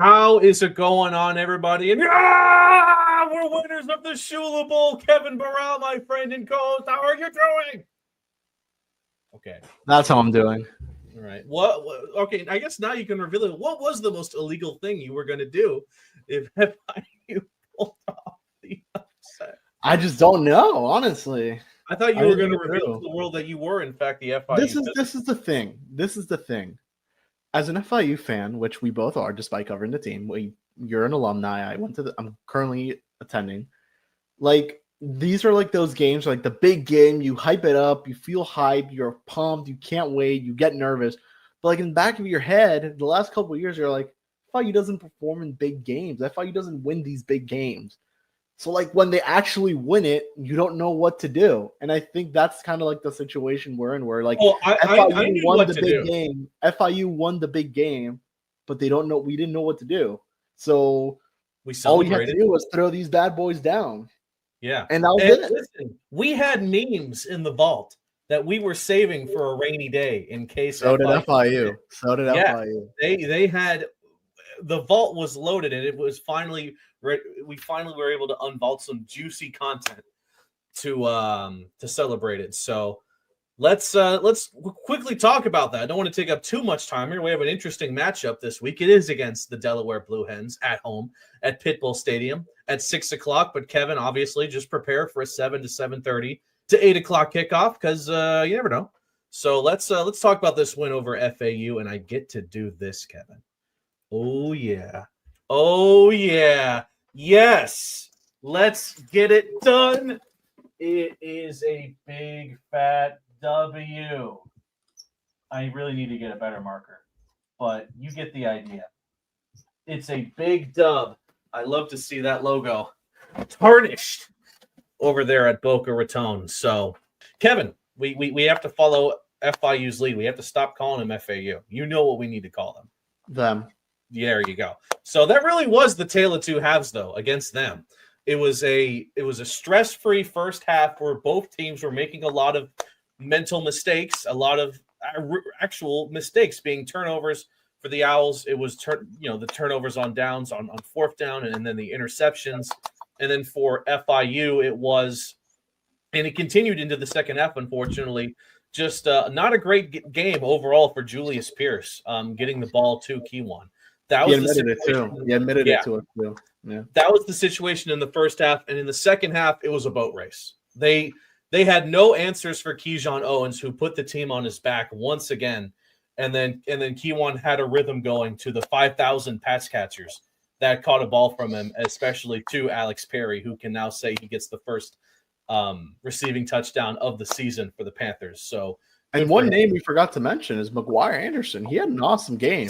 How is it going on, everybody? And we're winners of the Shula Bowl. Kevin Burrell, my friend and co-host. How are you doing? Okay. That's how I'm doing. All right. What? Okay, I guess now you can reveal it. What was the most illegal thing you were going to do if FIU pulled off the upset? I just don't know, honestly. I thought you were going to reveal to the world that you were, in fact, the FIU. This is the thing. This is the thing. As an FIU fan, which we both are, despite covering the team, you're an alumni. I'm currently attending. Like, these are like those games, like the big game. You hype it up, you feel hype, you're pumped, you can't wait, you get nervous. But like in the back of your head, the last couple of years, you're like, FIU doesn't perform in big games. FIU doesn't win these big games. So, like, when they actually win it, you don't know what to do. And I think that's kind of like the situation we're in, where, like, FIU won the big game. FIU won the big game, but they don't know. We didn't know what to do. So, all we had to do was throw these bad boys down. Yeah. And that was it. Listen, we had memes in the vault that we were saving for a rainy day in case. So did FIU. So did FIU. They had – the vault was loaded, and it was finally – we finally were able to unvault some juicy content to celebrate it. So let's quickly talk about that. I don't want to take up too much time here. We have an interesting matchup this week. It is against the Delaware Blue Hens at home at Pitbull Stadium at 6 o'clock. But Kevin, obviously, just prepare for a 7 to 7:30 to 8 o'clock kickoff because you never know. So let's talk about this win over FAU, and I get to do this, Kevin. Oh yeah. Oh yeah. Yes, let's get it done. It is a big fat W. I really need to get a better marker, but you get the idea. It's a big dub. I love to see that logo tarnished over there at Boca Raton. So, Kevin, we have to follow FIU's lead. We have to stop calling them FAU. You know what we need to call them. Them. There you go. So that really was the tale of two halves, though, against them. It was a stress-free first half where both teams were making a lot of mental mistakes, a lot of actual mistakes being turnovers for the Owls. It was the turnovers on downs on fourth down and then the interceptions. And then for FIU, it was, and it continued into the second half, unfortunately, just not a great game overall for Julius Pierce, getting the ball to Kewan. That was it too. He admitted it to us too. Yeah. That was the situation in the first half, and in the second half, it was a boat race. They had no answers for Keyshawn Owens, who put the team on his back once again, and then Kewan had a rhythm going to the 5,000 pass catchers that caught a ball from him, especially to Alex Perry, who can now say he gets the first receiving touchdown of the season for the Panthers. So. And one name we forgot to mention is McGuire Anderson. He had an awesome game.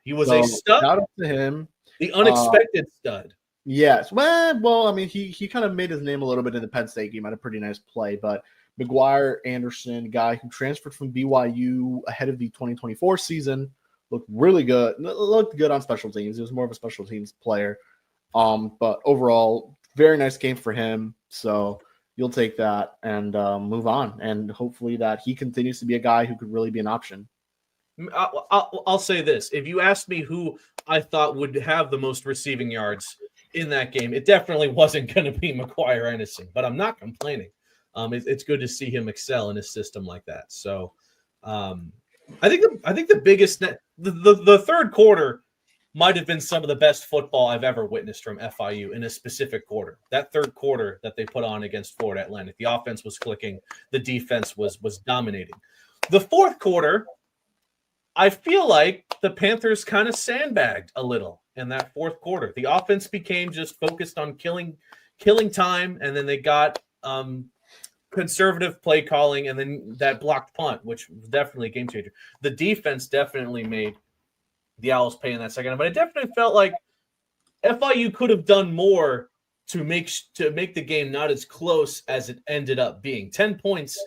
He was a stud. Shout out to him. The unexpected stud. Yes. Well, I mean, he kind of made his name a little bit in the Penn State game. Had a pretty nice play. But McGuire Anderson, guy who transferred from BYU ahead of the 2024 season, looked really good. Looked good on special teams. He was more of a special teams player. But overall, very nice game for him. So you'll take that and move on. And hopefully that he continues to be a guy who could really be an option. I'll say this. If you asked me who I thought would have the most receiving yards in that game, it definitely wasn't going to be McGuire Anderson. But I'm not complaining. It's good to see him excel in a system like that. So I think the biggest the third quarter might have been some of the best football I've ever witnessed from FIU in a specific quarter. That third quarter that they put on against Florida Atlantic, the offense was clicking, the defense was dominating. The fourth quarter, I feel like the Panthers kind of sandbagged a little in that fourth quarter. The offense became just focused on killing time, and then they got conservative play calling, and then that blocked punt, which was definitely a game changer. The defense definitely made the Owls pay in that second, but I definitely felt like FIU could have done more to make the game not as close as it ended up being. 10 points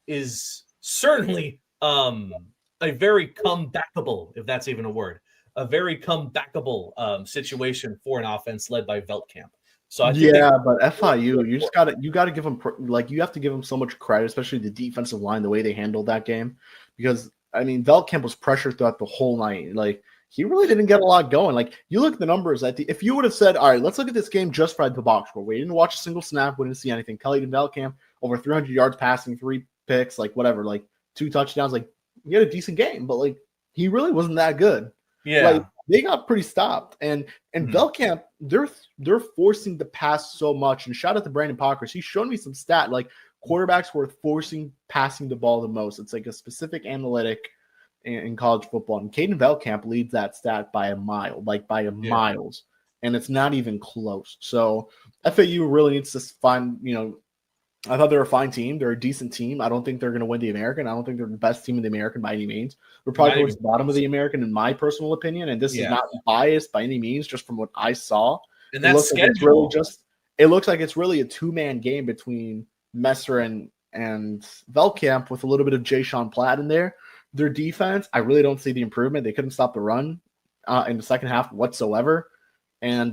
is certainly a very comebackable, if that's even a word, a very comebackable situation for an offense led by Veldkamp. So I think but FIU, you got to give them, like, you have to give them so much credit, especially the defensive line, the way they handled that game, because I mean Veldkamp was pressured throughout the whole night. Like, he really didn't get a lot going. Like, you look at the numbers if you would have said, all right, let's look at this game just for the box score. We didn't watch a single snap. We didn't see anything. Kelly Velkamp, over 300 yards passing, 3 picks, like whatever, like 2 touchdowns. Like, he had a decent game, but like, he really wasn't that good. Yeah. Like, they got pretty stopped. And Velkamp, they're forcing the pass so much. And shout out to Brandon Pockers. He showed me some stat, like quarterbacks were passing the ball the most. It's like a specific analytic in college football. And Caden Velkamp leads that stat by a mile, miles. And it's not even close. So FAU really needs to find, I thought they were a fine team. They're a decent team. I don't think they're going to win the American. I don't think they're the best team in the American by any means. They're probably towards the bottom of the American, in my personal opinion. And this is not biased by any means, just from what I saw. And that's schedule. It looks like it's really a 2-man game between Messer and Velkamp with a little bit of Jay Sean Platt in there. Their defense, I really don't see the improvement. They couldn't stop the run in the second half whatsoever. And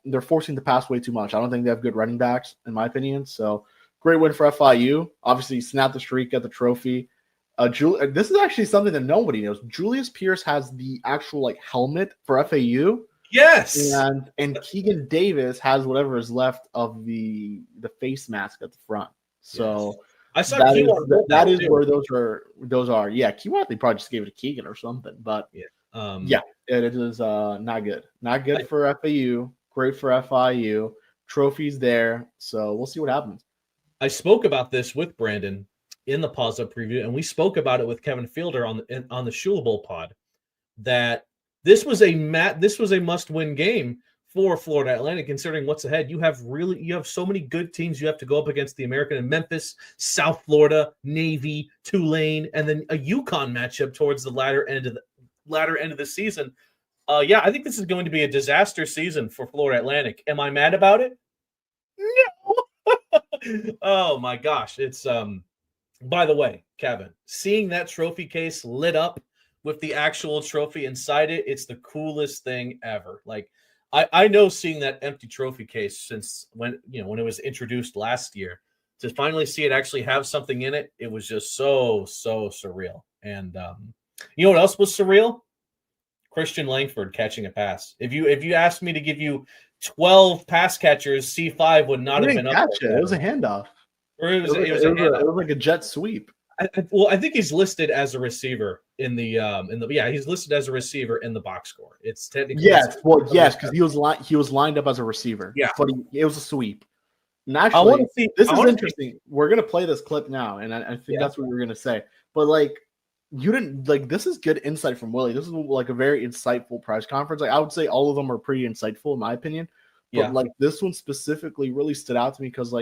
they're forcing the pass way too much. I don't think they have good running backs, in my opinion. So, great win for FIU. Obviously, snapped the streak, got the trophy. This is actually something that nobody knows. Julius Pierce has the actual helmet for FAU. Yes. And Keegan Davis has whatever is left of the face mask at the front. So I saw that is where those are. Yeah, Keewan, they probably just gave it to Keegan or something. But it is not good. Not good for FAU. Great for FIU. Trophies there. So we'll see what happens. I spoke about this with Brandon in the Paws preview, and we spoke about it with Kevin Fielder on the Shula Bowl pod, that this was a must-win game for Florida Atlantic, considering what's ahead. You have so many good teams you have to go up against: the American in Memphis, South Florida, Navy, Tulane, and then a UConn matchup towards the latter end of the season. I think this is going to be a disaster season for Florida Atlantic. Am I mad about it? No. Oh my gosh. It's by the way, Kevin, seeing that trophy case lit up with the actual trophy inside it, it's the coolest thing ever. Like, I know, seeing that empty trophy case since when it was introduced last year, to finally see it actually have something in it, it was just so surreal. And you know what else was surreal? Christian Langford catching a pass. If you asked me to give you 12 pass catchers, C5 would not have been up there. It was a handoff. Or it was like a jet sweep. I think he's listed as a receiver in the he's listed as a receiver in the box score. It's technically because he was lined up as a receiver. Yeah, but it was a sweep. And actually, this is interesting. We're gonna play this clip now, and I think that's what we were gonna say. But you didn't this is good insight from Willie. This is a very insightful press conference. I would say all of them are pretty insightful in my opinion. But this one specifically really stood out to me because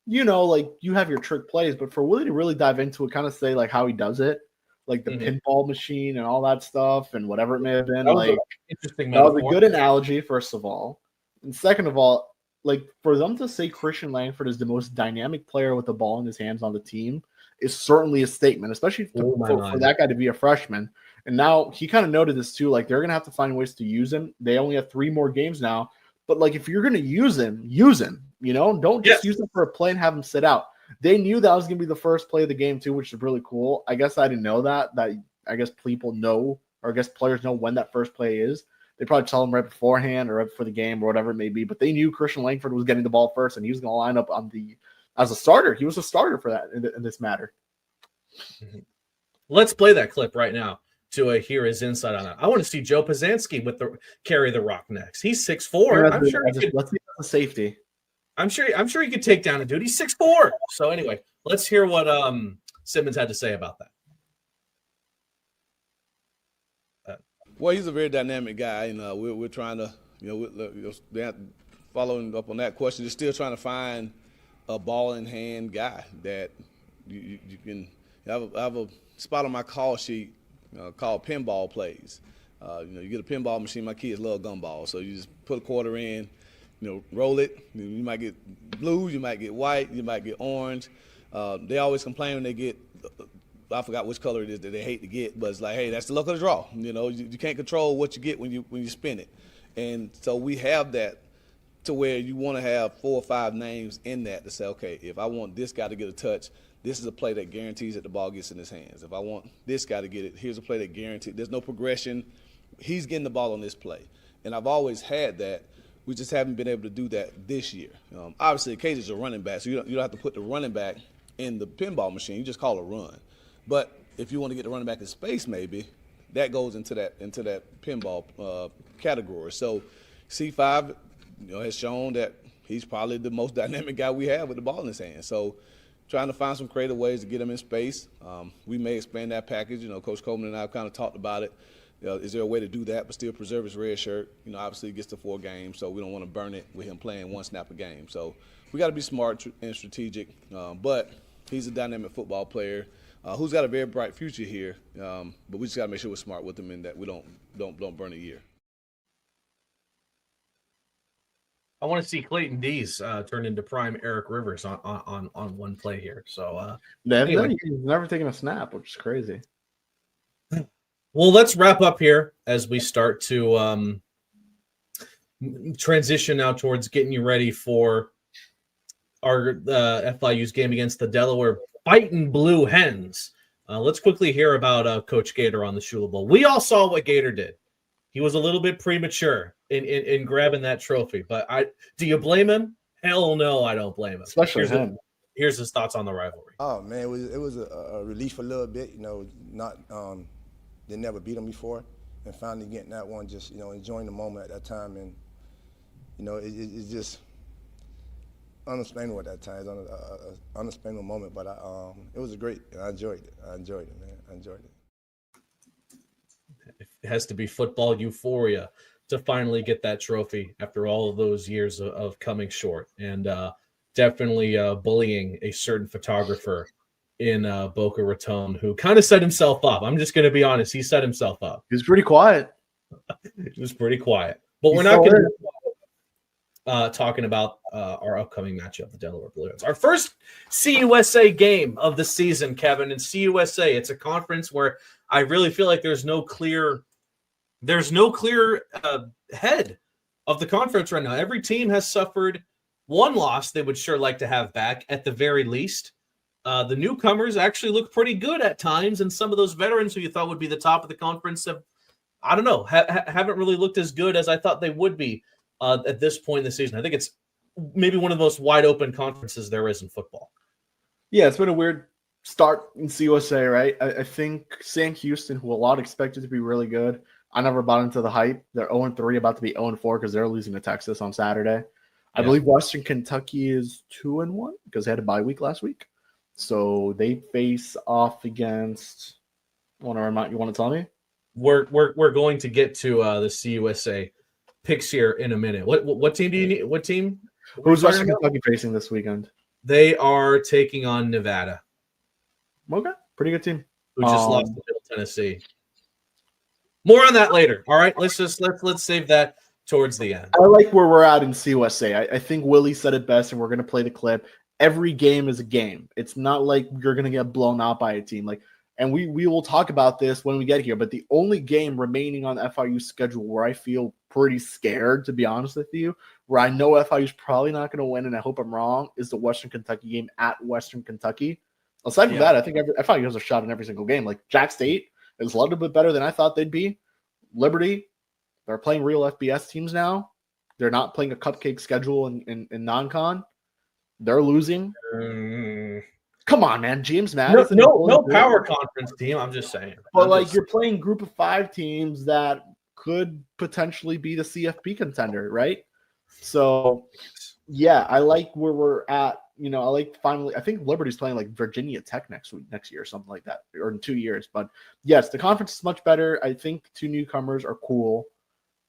you have your trick plays, but for Willie to really dive into it, kind of say how he does it, the pinball machine and all that stuff and whatever it may have been. Interesting. That was a good analogy, first of all. And second of all, for them to say Christian Langford is the most dynamic player with the ball in his hands on the team is certainly a statement, especially for that guy to be a freshman. And now he kind of noted this too. They're going to have to find ways to use him. They only have 3 more games now. But if you're going to use him, use him. Don't just use him for a play and have him sit out. They knew that was going to be the first play of the game too, which is really cool. I guess I didn't know that. I guess people know, or I guess players know when that first play is. They probably tell them right beforehand or right before the game or whatever it may be. But they knew Christian Langford was getting the ball first, and he was going to line up as a starter. He was a starter for that in this matter. Let's play that clip right now to hear his insight on that. I want to see Joe Pazanski carry the rock next. He's 6'4". I'm sure let's see the safety. I'm sure he could take down a dude. He's 6'4". So anyway, let's hear what Simmons had to say about that. Well, he's a very dynamic guy, and we're trying to, following up on that question, just still trying to find a ball in hand guy that you can have a spot on my call sheet called pinball plays. You get a pinball machine. My kids love gumballs, so you just put a quarter in, roll it. You might get blue, you might get white, you might get orange. They always complain when they get, I forgot which color it is that they hate to get, but it's hey, that's the luck of the draw. You can't control what you get when you spin it, and so we have that to where you want to have 4 or 5 names in that to say, okay, if I want this guy to get a touch, this is a play that guarantees that the ball gets in his hands. If I want this guy to get it, here's a play that guarantees. There's no progression. he's getting the ball on this play. And I've always had that. We just haven't been able to do that this year. Obviously, Ocassion's a running back, so you don't have to put the running back in the pinball machine. You just call a run. But if you want to get the running back in space, maybe that goes into that pinball category. So C5, has shown that he's probably the most dynamic guy we have with the ball in his hand. So trying to find some creative ways to get him in space. We may expand that package. Coach Coleman and I have kind of talked about it. Is there a way to do that but still preserve his red shirt? Obviously he gets to 4 games, so we don't want to burn it with him playing 1 snap a game. So we got to be smart and strategic. But he's a dynamic football player who's got a very bright future here. But we just got to make sure we're smart with him and that we don't burn a year. I want to see Clayton Dees turn into prime Eric Rivers on one play here. So anyway. He's never taken a snap, which is crazy. Well, let's wrap up here as we start to transition now towards getting you ready for our FIU's game against the Delaware Blue Hens. Let's quickly hear about Coach Gator on the Shula Bowl. We all saw what Gator did. He was a little bit premature in grabbing that trophy, but do you blame him? Hell no, I don't blame him. Especially him. Here's his thoughts on the rivalry. Oh man, it was a relief a little bit. They never beat them before, and finally getting that one, just enjoying the moment at that time, and it's just unexplainable at that time. It's an unexplainable moment, but it was great, and I enjoyed it. I enjoyed it, man. I enjoyed it. It has to be football euphoria to finally get that trophy after all of those years of coming short, and definitely bullying a certain photographer in Boca Raton who kind of set himself up. I'm just going to be honest. He set himself up. He was pretty quiet. He was pretty quiet. But we're not going to talking about our upcoming matchup, the Delaware Blue Hens. Our first CUSA game of the season, Kevin. And CUSA, it's a conference where I really feel like there's no clear head of the conference right now. Every team has suffered one loss they would sure like to have back at the very least. The newcomers actually look pretty good at times, and some of those veterans who you thought would be the top of the conference have, I don't know, haven't really looked as good as I thought they would be at this point in the season. I think it's maybe one of the most wide open conferences there is in football. Yeah, it's been a weird start in CUSA, right? I think Sam Houston, who a lot expected to be really good, I never bought into the hype. They're 0-3, about to be 0-4 because they're losing to Texas on Saturday. I believe Western Kentucky is 2-1 because they had a bye week last week. So they face off against. You want to tell me? We're going to get to the CUSA picks here in a minute. What team do you need? What team? Who's Western Kentucky facing this weekend? They are taking on Nevada. Okay, pretty good team. Who just lost to Middle Tennessee. More on that later. All right, let's save that towards the end. I like where we're at in CUSA. I think Willie said it best, and we're going to play the clip. Every game is a game. It's not like you're going to get blown out by a team. And we will talk about this when we get here, but the only game remaining on the FIU schedule where I feel pretty scared, to be honest with you, where I know FIU is probably not going to win, and I hope I'm wrong, is the Western Kentucky game at Western Kentucky. Aside from that, I think FIU has a shot in every single game. Like Jack State is a little bit better than I thought they'd be. Liberty, they're playing real FBS teams now. They're not playing a cupcake schedule in non-con. They're losing. Come on, man. James Madison. No power conference team. I'm just saying. But you're playing group of 5 teams that could potentially be the CFP contender, right? So, yeah, I like where we're at. I think Liberty's playing like Virginia Tech next year or something like that, or in 2 years. But yes, the conference is much better. I think 2 newcomers are cool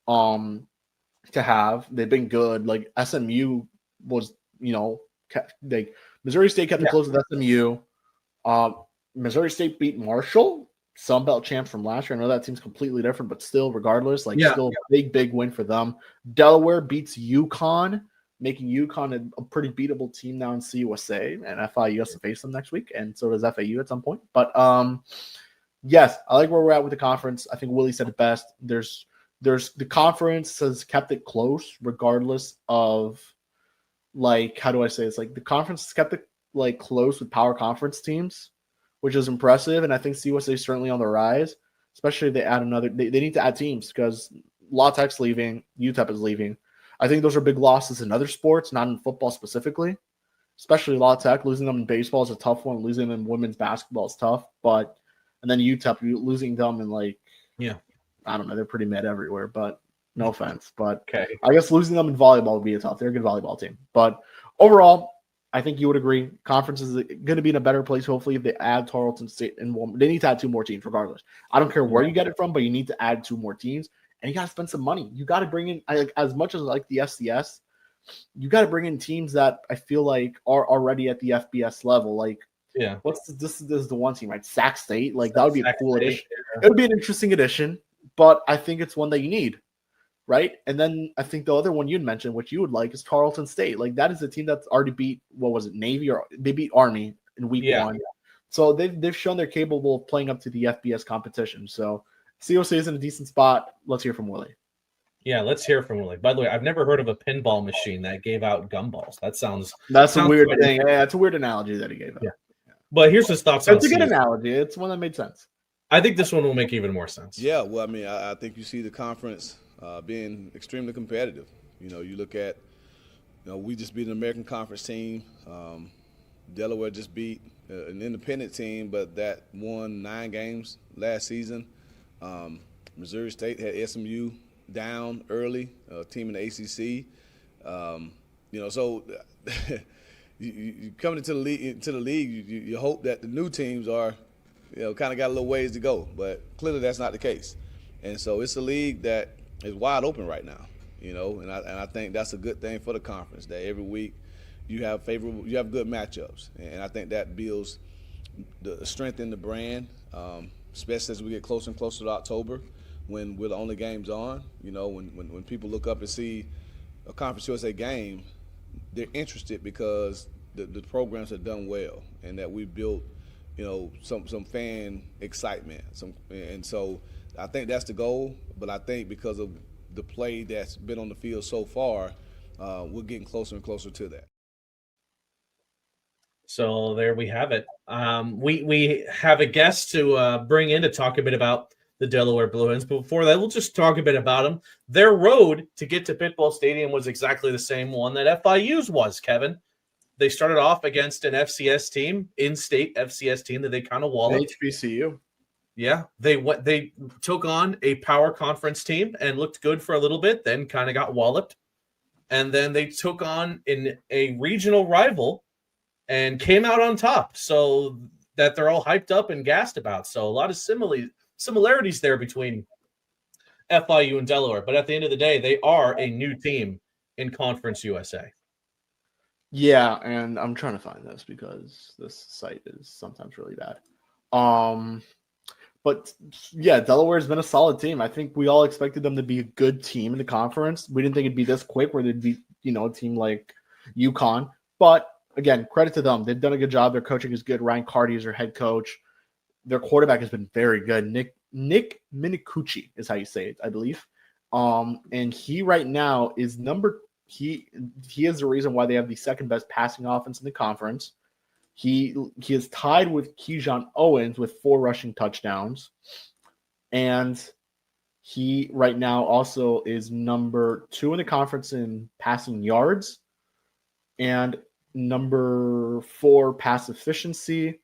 to have. They've been good. Like SMU was, Missouri State kept it close with SMU. Missouri State beat Marshall, Sun Belt champs from last year. I know that team's completely different, but still, regardless, still a big win for them. Delaware beats UConn, making UConn a pretty beatable team now in CUSA, and FIU has to face them next week, and so does FAU at some point. But yes, I like where we're at with the conference. I think Willie said it best. There's the conference has kept it close, regardless of how do I say this? The conference has kept it close with power conference teams, which is impressive, and I think CUSA is certainly on the rise. especially if they add another. They need to add teams because La Tech's leaving, UTEP is leaving. I think those are big losses in other sports, not in football specifically. Especially La Tech, losing them in baseball is a tough one. Losing them in women's basketball is tough. And then UTEP, losing them in I don't know, they're pretty mid everywhere, but no offense. But Okay. I guess losing them in volleyball would be a tough. They're a good volleyball team. But overall, I think you would agree. Conference is going to be in a better place, hopefully, if they add Tarleton State and they need to add 2 more teams regardless. I don't care where you get it from, but you need to add 2 more teams. And you got to spend some money. You got to bring in, as much as like the FCS, you got to bring in teams that I feel like are already at the FBS level. Like, this is the one team, right? Sac State. Like, that would be a cool addition. It would be an interesting addition, but I think it's one that you need, right? And then I think the other one you'd mentioned, which you would like, is Tarleton State. Like, that is a team that's already beat, what was it, Navy, or they beat Army in week 1. So they've shown they're capable of playing up to the FBS competition. So COC is in a decent spot. Let's hear from Willie. Yeah, let's hear from Willie. By the way, I've never heard of a pinball machine that gave out gumballs. That's a weird thing. Yeah, it's a weird analogy that he gave out. Yeah. But here's his thoughts on it. It's a good analogy. It's one that made sense. I think this one will make even more sense. Yeah, well, I mean, I think you see the conference being extremely competitive. You know, you look at, we just beat an American Conference team. Delaware just beat an independent team, but that won 9 games last season. Missouri State had SMU down early, team in the ACC. So you coming into the league, you hope that the new teams are, kind of got a little ways to go, but clearly that's not the case. And so it's a league that is wide open right now, and I think that's a good thing for the conference, that every week you have good matchups, and I think that builds the strength in the brand, especially as we get closer and closer to October, when we're the only games on. When people look up and see a Conference USA game, they're interested because the programs have done well and that we've built, some fan excitement. And so I think that's the goal. But I think because of the play that's been on the field so far, we're getting closer and closer to that. So there we have it. We have a guest to bring in to talk a bit about the Delaware Blue Hens. But before that, we'll just talk a bit about them. Their road to get to Pitbull Stadium was exactly the same one that FIU's was, Kevin. They started off against an FCS team, in-state FCS team that they kind of walloped. HBCU. Yeah, they took on a power conference team and looked good for a little bit, then kind of got walloped. And then they took on a regional rival and came out on top, so that they're all hyped up and gassed about. So a lot of similarities there between FIU and Delaware. But at the end of the day, they are a new team in Conference USA. Yeah, and I'm trying to find this because this site is sometimes really bad. But yeah, Delaware's been a solid team. I think we all expected them to be a good team in the conference. We didn't think it'd be this quick where they'd be, a team like UConn. But again, credit to them. They've done a good job. Their coaching is good. Ryan Carty is their head coach. Their quarterback has been very good. Nick Minicucci is how you say it, I believe. And he right now is he is the reason why they have the second best passing offense in the conference. He is tied with Keyshawn Owens with 4 rushing touchdowns. And he right now also is number 2 in the conference in passing yards and number 4 pass efficiency.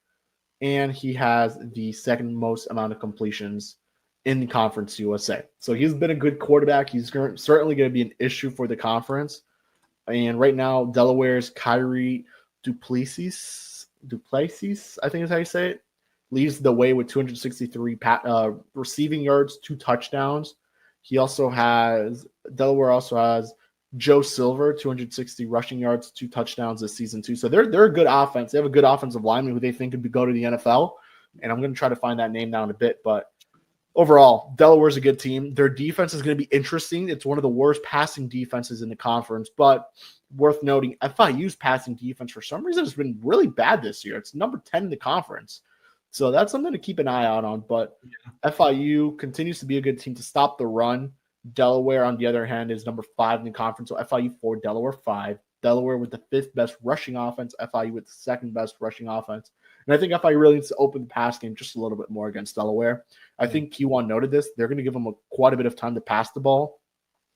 And he has the second most amount of completions in the Conference USA. So he's been a good quarterback. He's certainly going to be an issue for the conference. And right now, Delaware's Kyrie Duplessis, I think is how you say it, leads the way with 263 receiving yards, 2 touchdowns. Delaware also has Joe Silver, 260 rushing yards, 2 touchdowns this season too. So they're a good offense. They have a good offensive lineman who they think could go to the NFL. And I'm going to try to find that name now in a bit. But overall, Delaware's a good team. Their defense is going to be interesting. It's one of the worst passing defenses in the conference. But worth noting, FIU's passing defense for some reason has been really bad this year. It's number 10 in the conference. So that's something to keep an eye out on. But FIU continues to be a good team to stop the run. Delaware, on the other hand, is number 5 in the conference. So FIU 4, Delaware 5. Delaware with the 5th best rushing offense. FIU with the 2nd best rushing offense. And I think FIU really needs to open the pass game just a little bit more against Delaware. I think Q1 noted this. They're going to give them quite a bit of time to pass the ball.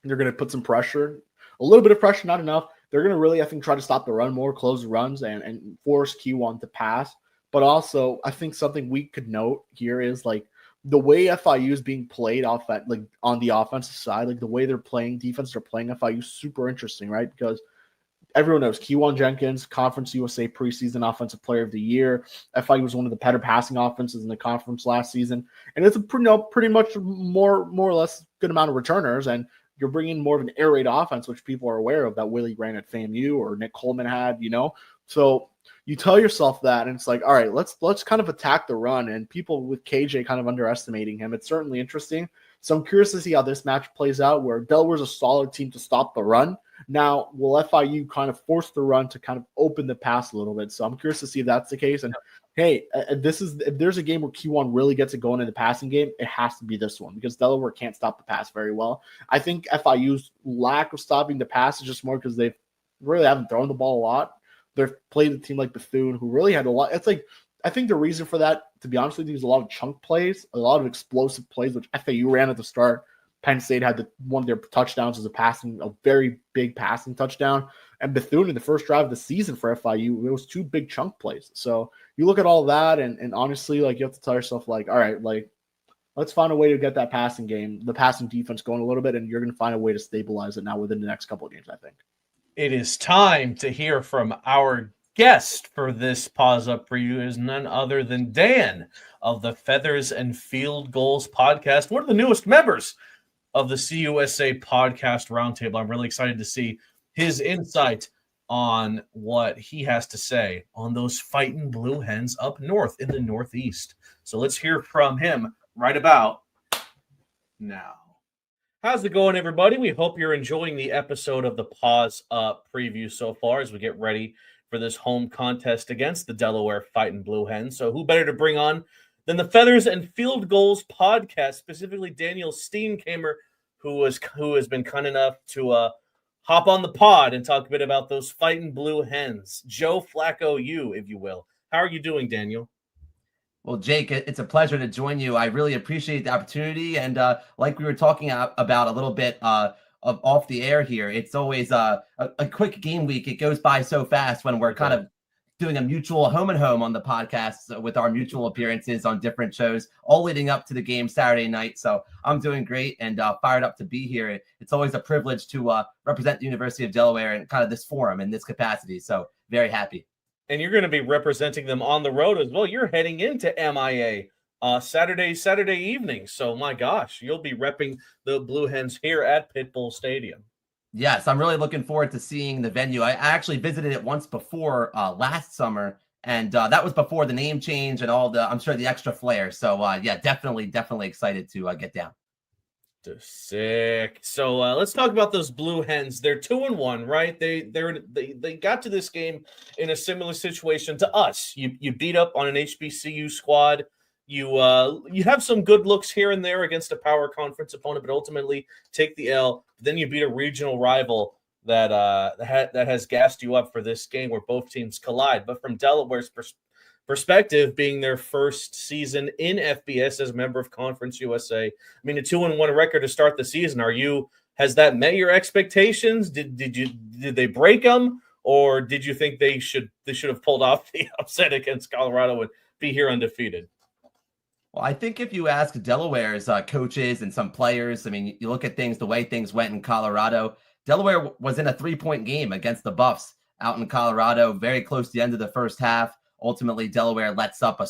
They're going to put some pressure, a little bit of pressure, not enough. They're going to really, I think, try to stop the run more, close the runs, and force Q1 to pass. But also, I think something we could note here is like the way FIU is being played off at like on the offensive side, like the way they're playing defense, they're playing FIU super interesting, right? Because everyone knows Kewan Jenkins, Conference USA preseason offensive player of the year. FIU was one of the better passing offenses in the conference last season. And it's a pretty much more or less good amount of returners. And you're bringing more of an air raid offense, which people are aware of that Willie ran at FAMU or Nick Coleman had, So you tell yourself that, and it's like, all right, let's kind of attack the run. And people with KJ kind of underestimating him, it's certainly interesting. So I'm curious to see how this match plays out, where Delaware's a solid team to stop the run. Now, will FIU kind of force the run to kind of open the pass a little bit? So I'm curious to see if that's the case. And hey, if there's a game where Q1 really gets it going in the passing game, it has to be this one because Delaware can't stop the pass very well. I think FIU's lack of stopping the pass is just more because they really haven't thrown the ball a lot. They've played a team like Bethune who really had a lot. It's like, I think the reason for that, to be honest with you, is a lot of chunk plays, a lot of explosive plays, which FAU ran at the start. Penn State had one of their touchdowns as a very big passing touchdown. And Bethune in the first drive of the season for FIU, it was 2 big chunk plays. So you look at all that, and honestly, like you have to tell yourself, like, all right, like let's find a way to get that passing game, the passing defense going a little bit, and you're going to find a way to stabilize it now within the next couple of games, I think. It is time to hear from our guest for this Paws Up preview is none other than Dan of the Feathers and Field Goals podcast, one of the newest members of the CUSA podcast roundtable. I'm really excited to see his insight on what he has to say on those fighting Blue Hens up north in the Northeast. So let's hear from him right about now. How's it going, everybody? We hope you're enjoying the episode of the Paws Up preview so far as we get ready for this home contest against the Delaware Fighting Blue Hens. So who better to bring on than the Feathers and Field Goals podcast, specifically Daniel Steenkamer, who has been kind enough to hop on the pod and talk a bit about those Fighting Blue Hens. Joe Flacco, if you will. How are you doing, Daniel? Well, Jake, it's a pleasure to join you. I really appreciate the opportunity. And like we were talking about a little bit of off the air here, it's always a quick game week. It goes by so fast when we're kind of doing a mutual home and home on the podcast with our mutual appearances on different shows, all leading up to the game Saturday night. So I'm doing great and fired up to be here. It's always a privilege to represent the University of Delaware in kind of this forum in this capacity. So very happy. And you're going to be representing them on the road as well. You're heading into MIA Saturday evening. So, my gosh, you'll be repping the Blue Hens here at Pitbull Stadium. Yes, I'm really looking forward to seeing the venue. I actually visited it once before last summer, and that was before the name change and all I'm sure the extra flair. So, yeah, definitely excited to get down. Sick. So let's talk about those Blue Hens. They're 2-1, right? They got to this game in a similar situation to us. You beat up on an HBCU squad. You have some good looks here and there against a power conference opponent, but ultimately take the L. Then you beat a regional rival that has gassed you up for this game where both teams collide. But from Delaware's perspective, being their first season in FBS as a member of Conference USA, I mean, a 2-1 record to start the season. Has that met your expectations? Did they break them, or did you think they should have pulled off the upset against Colorado and be here undefeated? Well, I think if you ask Delaware's coaches and some players, I mean, you look at the way things went in Colorado. Delaware was in a 3-point game against the Buffs out in Colorado, very close to the end of the first half. Ultimately, Delaware lets up a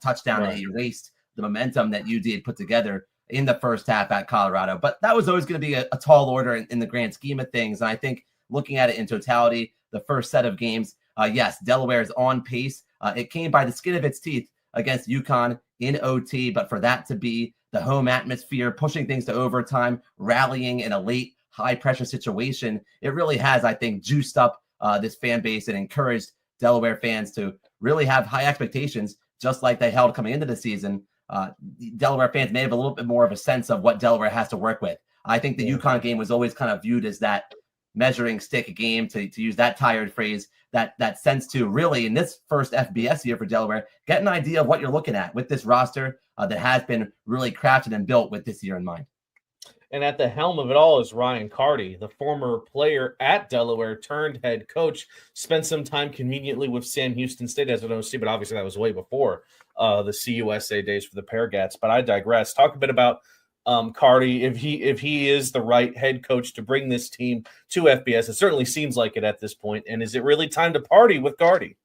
touchdown that erased the momentum that UD had put together in the first half at Colorado. But that was always going to be a tall order in the grand scheme of things. And I think looking at it in totality, the first set of games, yes, Delaware is on pace. It came by the skin of its teeth against UConn in OT. But for that to be the home atmosphere, pushing things to overtime, rallying in a late high-pressure situation, it really has, I think, juiced up this fan base and encouraged Delaware fans to really have high expectations, just like they held coming into the season. Delaware fans may have a little bit more of a sense of what Delaware has to work with. I think the UConn game was always kind of viewed as that measuring stick game, to use that tired phrase, that sense to really, in this first FBS year for Delaware, get an idea of what you're looking at with this roster that has been really crafted and built with this year in mind. And at the helm of it all is Ryan Carty, the former player at Delaware turned head coach. Spent some time conveniently with Sam Houston State as an OC, but obviously that was way before the CUSA days for the Bearcats. But I digress. Talk a bit about Carty, if he is the right head coach to bring this team to FBS. It certainly seems like it at this point. And is it really time to party with Carty?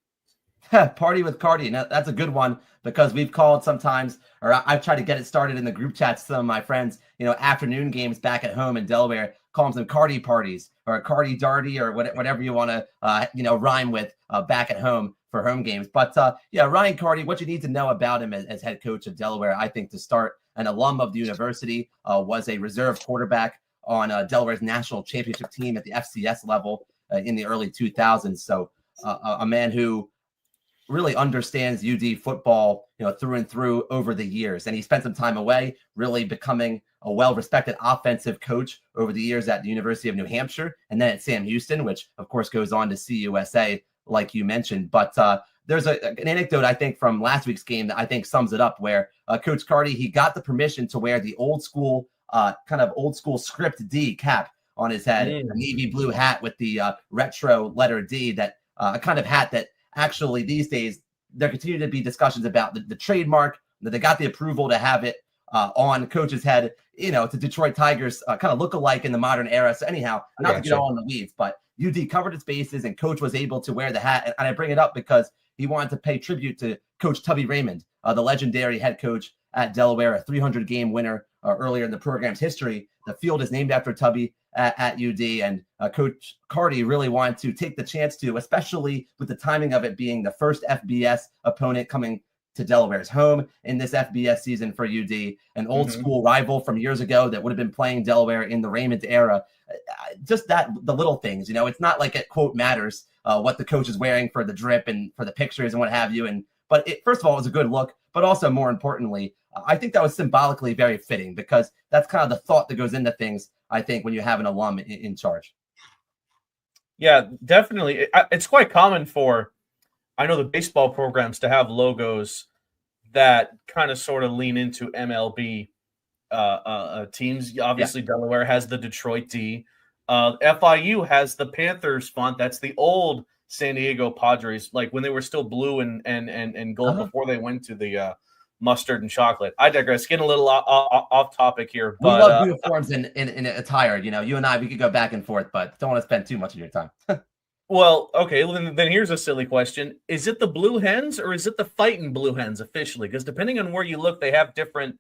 Party with Carty. Now, that's a good one, because we've called sometimes, or I've tried to get it started in the group chats. Some of my friends, afternoon games back at home in Delaware, calls them Carty parties or a Carty Darty or whatever you want to, rhyme with back at home for home games. But Ryan Carty, what you need to know about him as head coach of Delaware, I think, to start, an alum of the university, was a reserve quarterback on Delaware's national championship team at the FCS level in the early 2000s. So a man who really understands UD football, through and through over the years. And he spent some time away, really becoming a well-respected offensive coach over the years at the University of New Hampshire, and then at Sam Houston, which of course goes on to CUSA, like you mentioned. But there's an anecdote, I think, from last week's game that I think sums it up, where Coach Carty, he got the permission to wear the old school script D cap on his head, a navy blue hat with the retro letter D, that a kind of hat that actually these days there continue to be discussions about the trademark, that they got the approval to have it on Coach's head, to Detroit Tigers kind of look alike in the modern era. So anyhow, not to get all in the weeds, but UD covered its bases and Coach was able to wear the hat. And I bring it up because he wanted to pay tribute to Coach Tubby Raymond, the legendary head coach at Delaware, a 300-game winner earlier in the program's history. The field is named after Tubby at UD, and Coach Carty really wanted to take the chance to, especially with the timing of it being the first FBS opponent coming to Delaware's home in this FBS season for UD, an old school rival from years ago that would have been playing Delaware in the Raymond era. Just the little things, it's not like it quote matters what the coach is wearing for the drip and for the pictures and what have you. But first of all, it was a good look, but also more importantly, I think that was symbolically very fitting, because that's kind of the thought that goes into things, I think, when you have an alum in charge. Yeah, definitely. It's quite common for, I know, the baseball programs to have logos that kind of sort of lean into MLB teams. Obviously, Delaware has the Detroit D. FIU has the Panthers font. That's the old San Diego Padres, like when they were still blue and gold before they went to the mustard and chocolate. I digress. Getting a little off topic here. But, we love uniforms in attire. You and I, we could go back and forth, but don't want to spend too much of your time. Well, okay. Then here's a silly question: is it the Blue Hens or is it the Fightin' Blue Hens officially? Because depending on where you look, they have different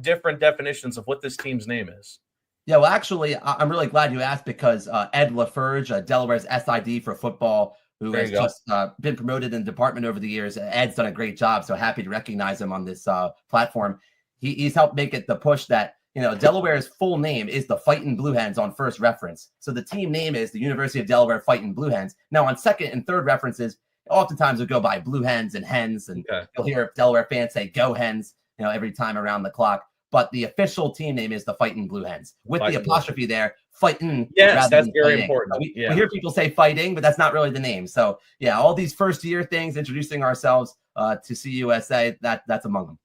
definitions of what this team's name is. Yeah, well, actually, I'm really glad you asked, because Ed LaFerge, Delaware's SID for football, who has just been promoted in the department over the years. Ed's done a great job, so happy to recognize him on this platform. He's helped make it the push that, Delaware's full name is the Fightin' Blue Hens on first reference. So the team name is the University of Delaware Fightin' Blue Hens. Now, on second and third references, oftentimes we'll go by Blue Hens and Hens, and you'll hear Delaware fans say "Go Hens," every time around the clock. But the official team name is the Fightin' Blue Hens, with the apostrophe there, Fightin'. Yes, that's very important. We hear people say fighting, but that's not really the name. So, yeah, all these first-year things, introducing ourselves to CUSA, that's among them.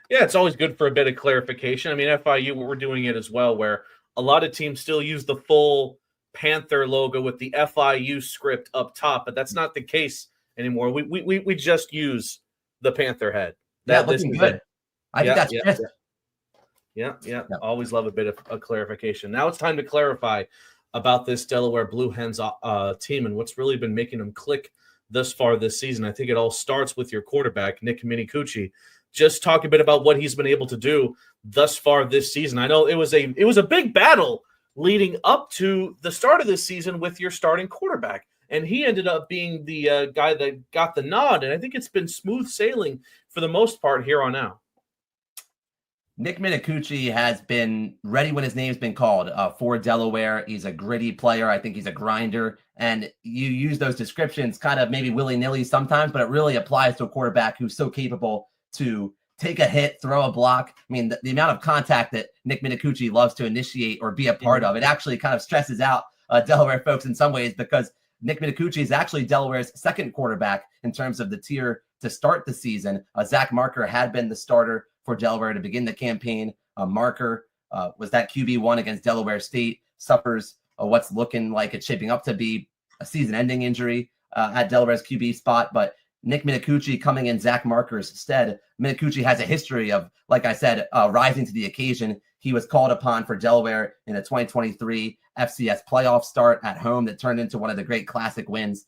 Yeah, it's always good for a bit of clarification. I mean, FIU, we're doing it as well, where a lot of teams still use the full Panther logo with the FIU script up top, but that's not the case anymore. We just use the Panther head. Looking good. I think that's just. Yeah. Always love a bit of a clarification. Now it's time to clarify about this Delaware Blue Hens team and what's really been making them click thus far this season. I think it all starts with your quarterback, Nick Minicucci. Just talk a bit about what he's been able to do thus far this season. I know it was a big battle leading up to the start of this season with your starting quarterback, and he ended up being the guy that got the nod, and I think it's been smooth sailing for the most part here on out. Nick Minicucci has been ready when his name's been called for Delaware. He's a gritty player. I think he's a grinder. And you use those descriptions kind of maybe willy-nilly sometimes, but it really applies to a quarterback who's so capable to take a hit, throw a block. I mean, the amount of contact that Nick Minicucci loves to initiate or be a part of, it actually kind of stresses out Delaware folks in some ways, because Nick Minicucci is actually Delaware's second quarterback in terms of the tier to start the season. Zach Marker had been the starter for Delaware to begin the campaign. Marker was that QB1 against Delaware State, suffers what's looking like it's shaping up to be a season-ending injury at Delaware's QB spot, but Nick Minicucci coming in Zach Marker's stead. Minicucci has a history of, like I said, rising to the occasion. He was called upon for Delaware in a 2023 FCS playoff start at home that turned into one of the great classic wins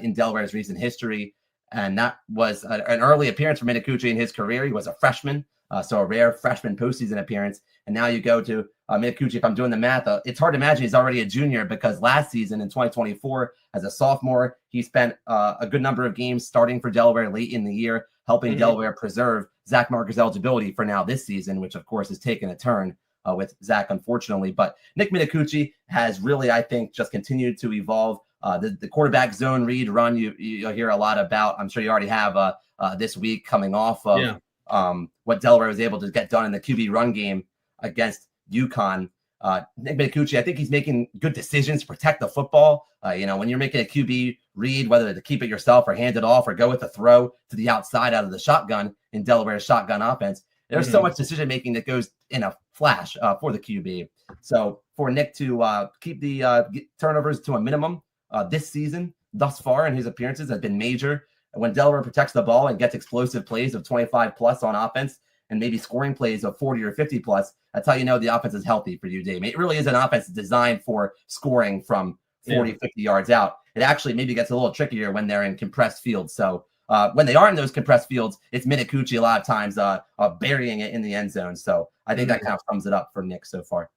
in Delaware's recent history. And that was an early appearance for Minicucci in his career. He was a freshman, so a rare freshman postseason appearance. And now you go to Minicucci, if I'm doing the math, it's hard to imagine he's already a junior, because last season in 2024, as a sophomore, he spent a good number of games starting for Delaware late in the year, helping Delaware preserve Zach Marker's eligibility for now this season, which of course has taken a turn with Zach, unfortunately. But Nick Minicucci has really, I think, just continued to evolve. The quarterback zone read run, you'll hear a lot about. I'm sure you already have this week, coming off of what Delaware was able to get done in the QB run game against UConn. Nick Minicucci, I think he's making good decisions to protect the football. When you're making a QB read, whether to keep it yourself or hand it off or go with a throw to the outside out of the shotgun in Delaware's shotgun offense, there's so much decision making that goes in a flash for the QB. So for Nick to keep the turnovers to a minimum this season thus far in his appearances has been major. When Delaware protects the ball and gets explosive plays of 25 plus on offense, and maybe scoring plays of 40 or 50 plus, that's how you know the offense is healthy for you, Dave. It really is an offense designed for scoring from 40, 50 yards out. It actually maybe gets a little trickier when they're in compressed fields. So when they are in those compressed fields, it's Minicucci a lot of times burying it in the end zone. So I think that kind of sums it up for Nick so far.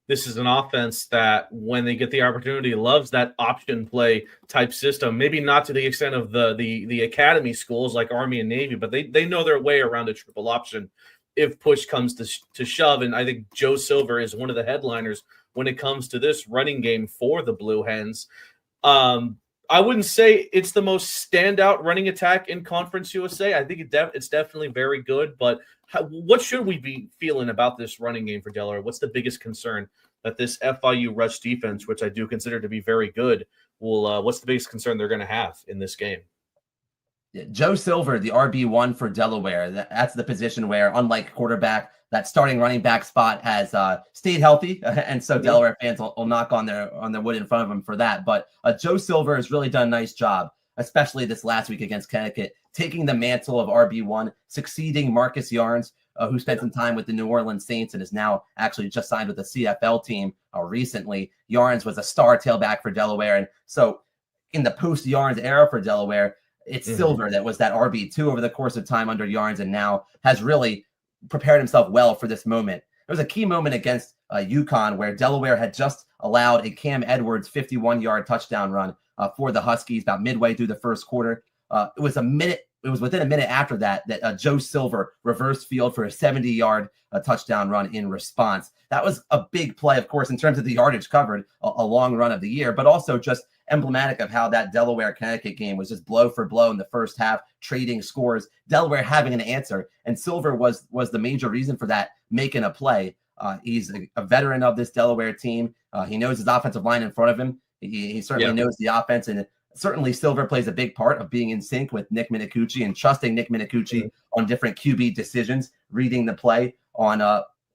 This is an offense that, when they get the opportunity, loves that option play type system. Maybe not to the extent of the academy schools like Army and Navy, but they know their way around a triple option if push comes to shove. And I think Joe Silver is one of the headliners when it comes to this running game for the Blue Hens. I wouldn't say it's the most standout running attack in Conference USA. I think it's definitely very good, but what should we be feeling about this running game for Delaware? What's the biggest concern that this FIU rush defense, which I do consider to be very good, what's the biggest concern they're going to have in this game? Joe Silver, the RB1 for Delaware, that's the position where, unlike quarterback, that starting running back spot has stayed healthy, and so Delaware fans will knock on their wood in front of him for that. But Joe Silver has really done a nice job, especially this last week against Connecticut, taking the mantle of RB1, succeeding Marcus Yarns, who spent some time with the New Orleans Saints and is now actually just signed with the CFL team recently. Yarns was a star tailback for Delaware, and so in the post-Yarns era for Delaware, it's Silver that was that RB2 over the course of time under Yarns, and now has really prepared himself well for this moment. There was a key moment against UConn where Delaware had just allowed a Cam Edwards 51-yard touchdown run for the Huskies about midway through the first quarter. It was within a minute after that Joe Silver reversed field for a 70-yard touchdown run in response. That was a big play, of course, in terms of the yardage covered, a long run of the year, but also just emblematic of how that Delaware-Connecticut game was just blow for blow in the first half, trading scores, Delaware having an answer, and Silver was the major reason for that, making a play. He's a veteran of this Delaware team. He knows his offensive line in front of him. He certainly knows the offense, and certainly Silver plays a big part of being in sync with Nick Minicucci and trusting Nick Minicucci on different QB decisions, reading the play on,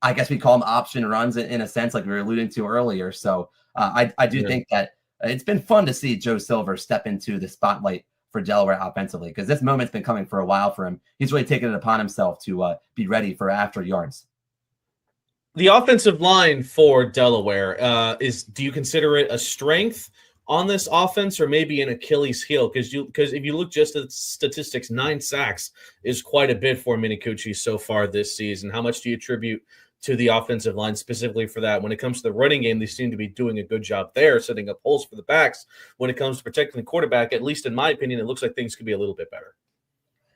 I guess we call them option runs in a sense, like we were alluding to earlier. So I do think that it's been fun to see Joe Silver step into the spotlight for Delaware offensively, because this moment's been coming for a while for him. He's really taken it upon himself to be ready for after Yarns. The offensive line for Delaware, do you consider it a strength on this offense, or maybe an Achilles heel? Because if you look just at the statistics, 9 sacks is quite a bit for Minicucci so far this season. How much do you attribute to the offensive line specifically for that? When it comes to the running game, they seem to be doing a good job there, setting up holes for the backs. When it comes to protecting the quarterback, at least in my opinion, it looks like things could be a little bit better.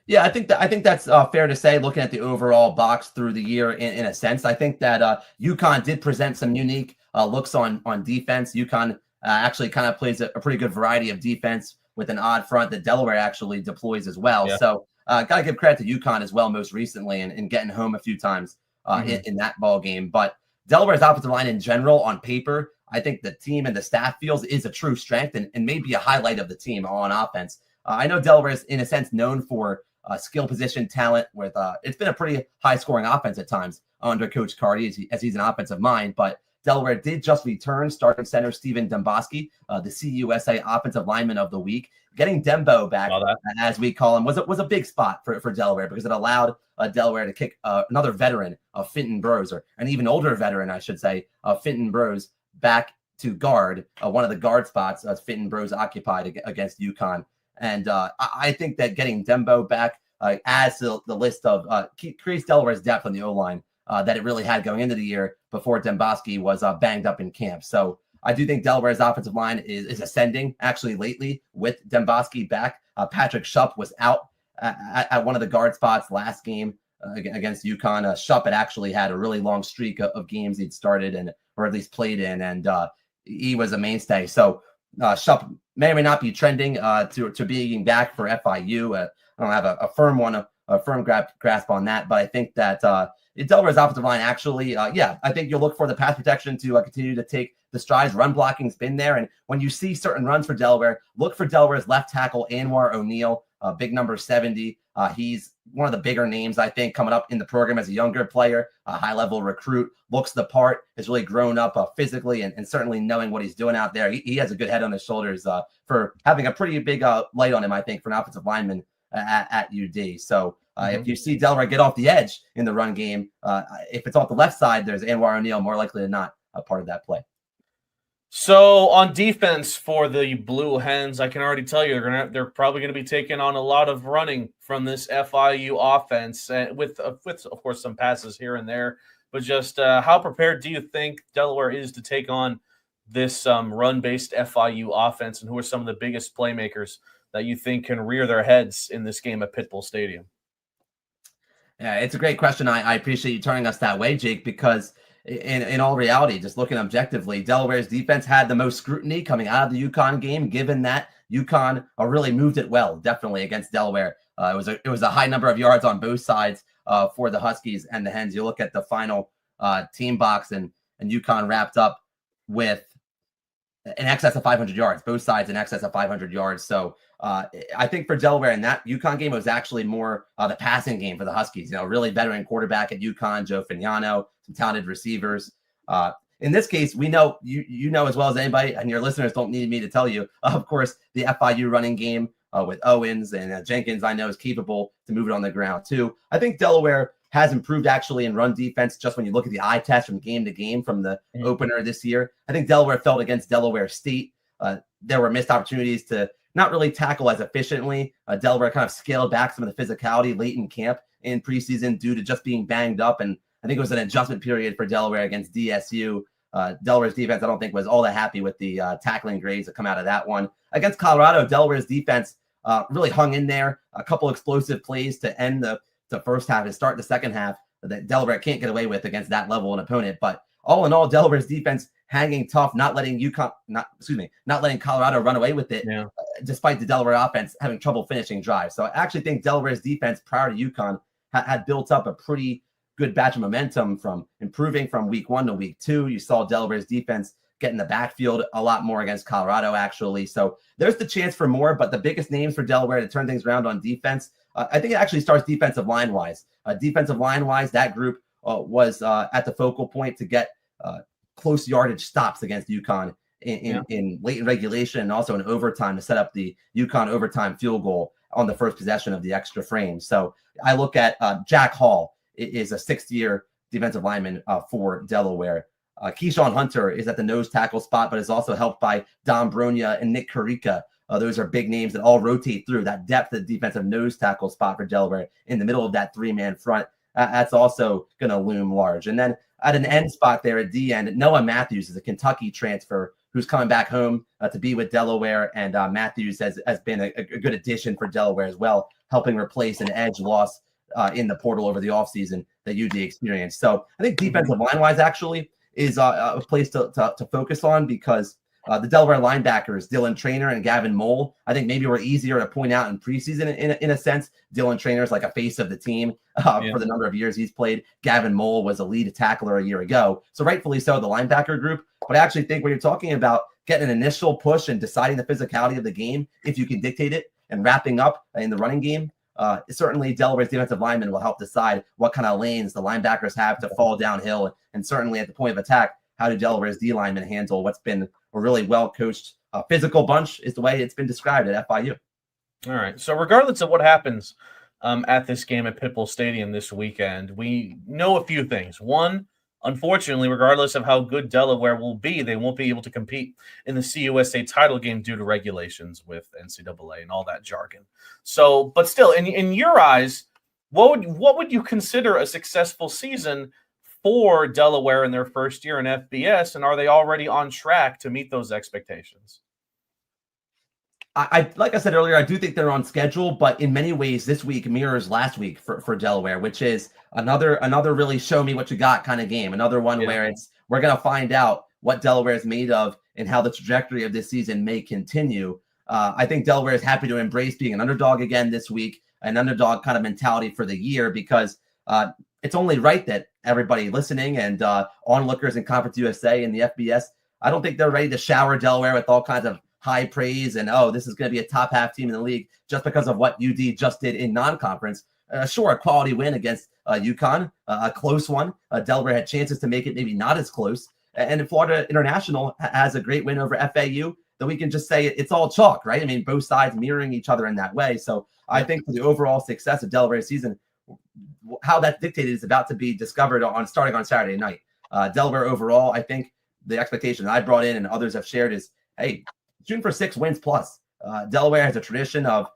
Yeah, I think that's fair to say, looking at the overall box through the year in a sense. I think that UConn did present some unique looks on defense. UConn actually kind of plays a pretty good variety of defense with an odd front that Delaware actually deploys as well. Yeah. So got to give credit to UConn as well most recently and getting home a few times in that ball game. But Delaware's offensive line in general on paper, I think the team and the staff feels is a true strength and maybe a highlight of the team on offense. I know Delaware is, in a sense, known for skill position talent with it's been a pretty high scoring offense at times under Coach Cardi as he's an offensive mind, but Delaware did just return starting center Steven Demboski, the CUSA Offensive Lineman of the Week. Getting Dembo back, as we call him, was a big spot for Delaware because it allowed Delaware to kick another veteran of Fenton Bros, or an even older veteran, I should say, Fenton Bros, back to guard one of the guard spots Fenton Bros occupied against UConn. And I think that getting Dembo back adds to the list of creates Delaware's depth on the O-line that it really had going into the year before Demboski was banged up in camp. So I do think Delaware's offensive line is ascending actually lately with Demboski back. Patrick Shupp was out at one of the guard spots last game against UConn. Shupp had actually had a really long streak of games he'd started or at least played in, and he was a mainstay. So Shupp may or may not be trending to being back for FIU. I don't have a firm grasp on that, but I think that Delaware's offensive line actually, I think you'll look for the pass protection to continue to take the strides. Run blocking's been there, and when you see certain runs for Delaware, look for Delaware's left tackle Anwar O'Neal, big number 70. He's one of the bigger names, I think, coming up in the program as a younger player, a high-level recruit, looks the part, has really grown up physically and certainly knowing what he's doing out there. He has a good head on his shoulders for having a pretty big light on him, I think, for an offensive lineman at UD. So if you see Delaware get off the edge in the run game, if it's off the left side, there's Anwar O'Neal more likely than not a part of that play. So on defense for the Blue Hens, I can already tell you they're probably going to be taking on a lot of running from this FIU offense, with of course some passes here and there. But just how prepared do you think Delaware is to take on this run-based FIU offense, and who are some of the biggest playmakers that you think can rear their heads in this game at Pitbull Stadium? Yeah, it's a great question. I appreciate you turning us that way, Jake, because in all reality, just looking objectively, Delaware's defense had the most scrutiny coming out of the UConn game, given that UConn really moved it well, definitely against Delaware. It was a high number of yards on both sides for the Huskies and the Hens. You look at the final team box, and UConn wrapped up with in excess of 500 yards, both sides in excess of 500 yards. So I think for Delaware in that UConn game, it was actually more the passing game for the Huskies. Really veteran quarterback at UConn, Joe Fignano, some talented receivers. In this case, we know you know as well as anybody, and your listeners don't need me to tell you. Of course, the FIU running game with Owens and Jenkins, I know, is capable to move it on the ground too. I think Delaware has improved actually in run defense. Just when you look at the eye test from game to game from the opener this year, I think Delaware felt against Delaware State. There were missed opportunities to not really tackle as efficiently. Delaware kind of scaled back some of the physicality late in camp in preseason due to just being banged up. And I think it was an adjustment period for Delaware against DSU. Delaware's defense, I don't think, was all that happy with the tackling grades that come out of that one. Against Colorado, Delaware's defense really hung in there. A couple explosive plays to end the first half and start the second half that Delaware can't get away with against that level of an opponent. But all in all, Delaware's defense hanging tough, not letting Colorado run away with it, despite the Delaware offense having trouble finishing drives. So I actually think Delaware's defense prior to UConn had built up a pretty good batch of momentum from improving from week 1 to week 2. You saw Delaware's defense get in the backfield a lot more against Colorado, actually. So there's the chance for more, but the biggest names for Delaware to turn things around on defense, I think it actually starts defensive line-wise. Defensive line-wise, that group was at the focal point to get close yardage stops against UConn in late in regulation and also in overtime to set up the UConn overtime field goal on the first possession of the extra frame. So I look at Jack Hall is a 6th-year defensive lineman for Delaware. Keyshawn Hunter is at the nose tackle spot, but is also helped by Dom Bronya and Nick Carica. Those are big names that all rotate through that depth of defensive nose tackle spot for Delaware in the middle of that 3-man front. That's also going to loom large. And then at an end spot there at the end, Noah Matthews is a Kentucky transfer who's coming back home to be with Delaware. And Matthews has been a good addition for Delaware as well, helping replace an edge loss in the portal over the offseason that UD experienced. So I think defensive line-wise actually is a place to focus on, because The Delaware linebackers, Dylan Traynor and Gavin Mole, I think maybe were easier to point out in preseason in a sense. Dylan Traynor is like a face of the team for the number of years he's played. Gavin Mole was a lead tackler a year ago. So rightfully so, the linebacker group. But I actually think when you're talking about getting an initial push and deciding the physicality of the game, if you can dictate it, and wrapping up in the running game, certainly Delaware's defensive linemen will help decide what kind of lanes the linebackers have to fall downhill. And certainly at the point of attack, how do Delaware's D linemen handle what's been a really well-coached physical bunch is the way it's been described at FIU. All right. So regardless of what happens at this game at Pitbull Stadium this weekend, we know a few things. One, unfortunately, regardless of how good Delaware will be, they won't be able to compete in the CUSA title game due to regulations with NCAA and all that jargon. So, but still, in your eyes, what would you consider a successful season for Delaware in their first year in FBS, and are they already on track to meet those expectations? I like I said earlier, I do think they're on schedule, but in many ways, this week mirrors last week for Delaware, which is another really show me what you got kind of game. Another one where we're going to find out what Delaware is made of and how the trajectory of this season may continue. I think Delaware is happy to embrace being an underdog again this week, an underdog kind of mentality for the year, because it's only right that everybody listening and onlookers in Conference USA and the FBS, I don't think they're ready to shower Delaware with all kinds of high praise and, oh, this is going to be a top half team in the league just because of what UD just did in non-conference. Sure, a quality win against UConn, a close one. Delaware had chances to make it maybe not as close. And Florida International has a great win over FAU that we can just say it's all chalk, right? I mean, both sides mirroring each other in that way. So I think for the overall success of Delaware's season, how that's dictated is about to be discovered starting on Saturday night. Delaware overall, I think the expectation I brought in and others have shared is, hey, shooting for 6 wins plus. Delaware has a tradition of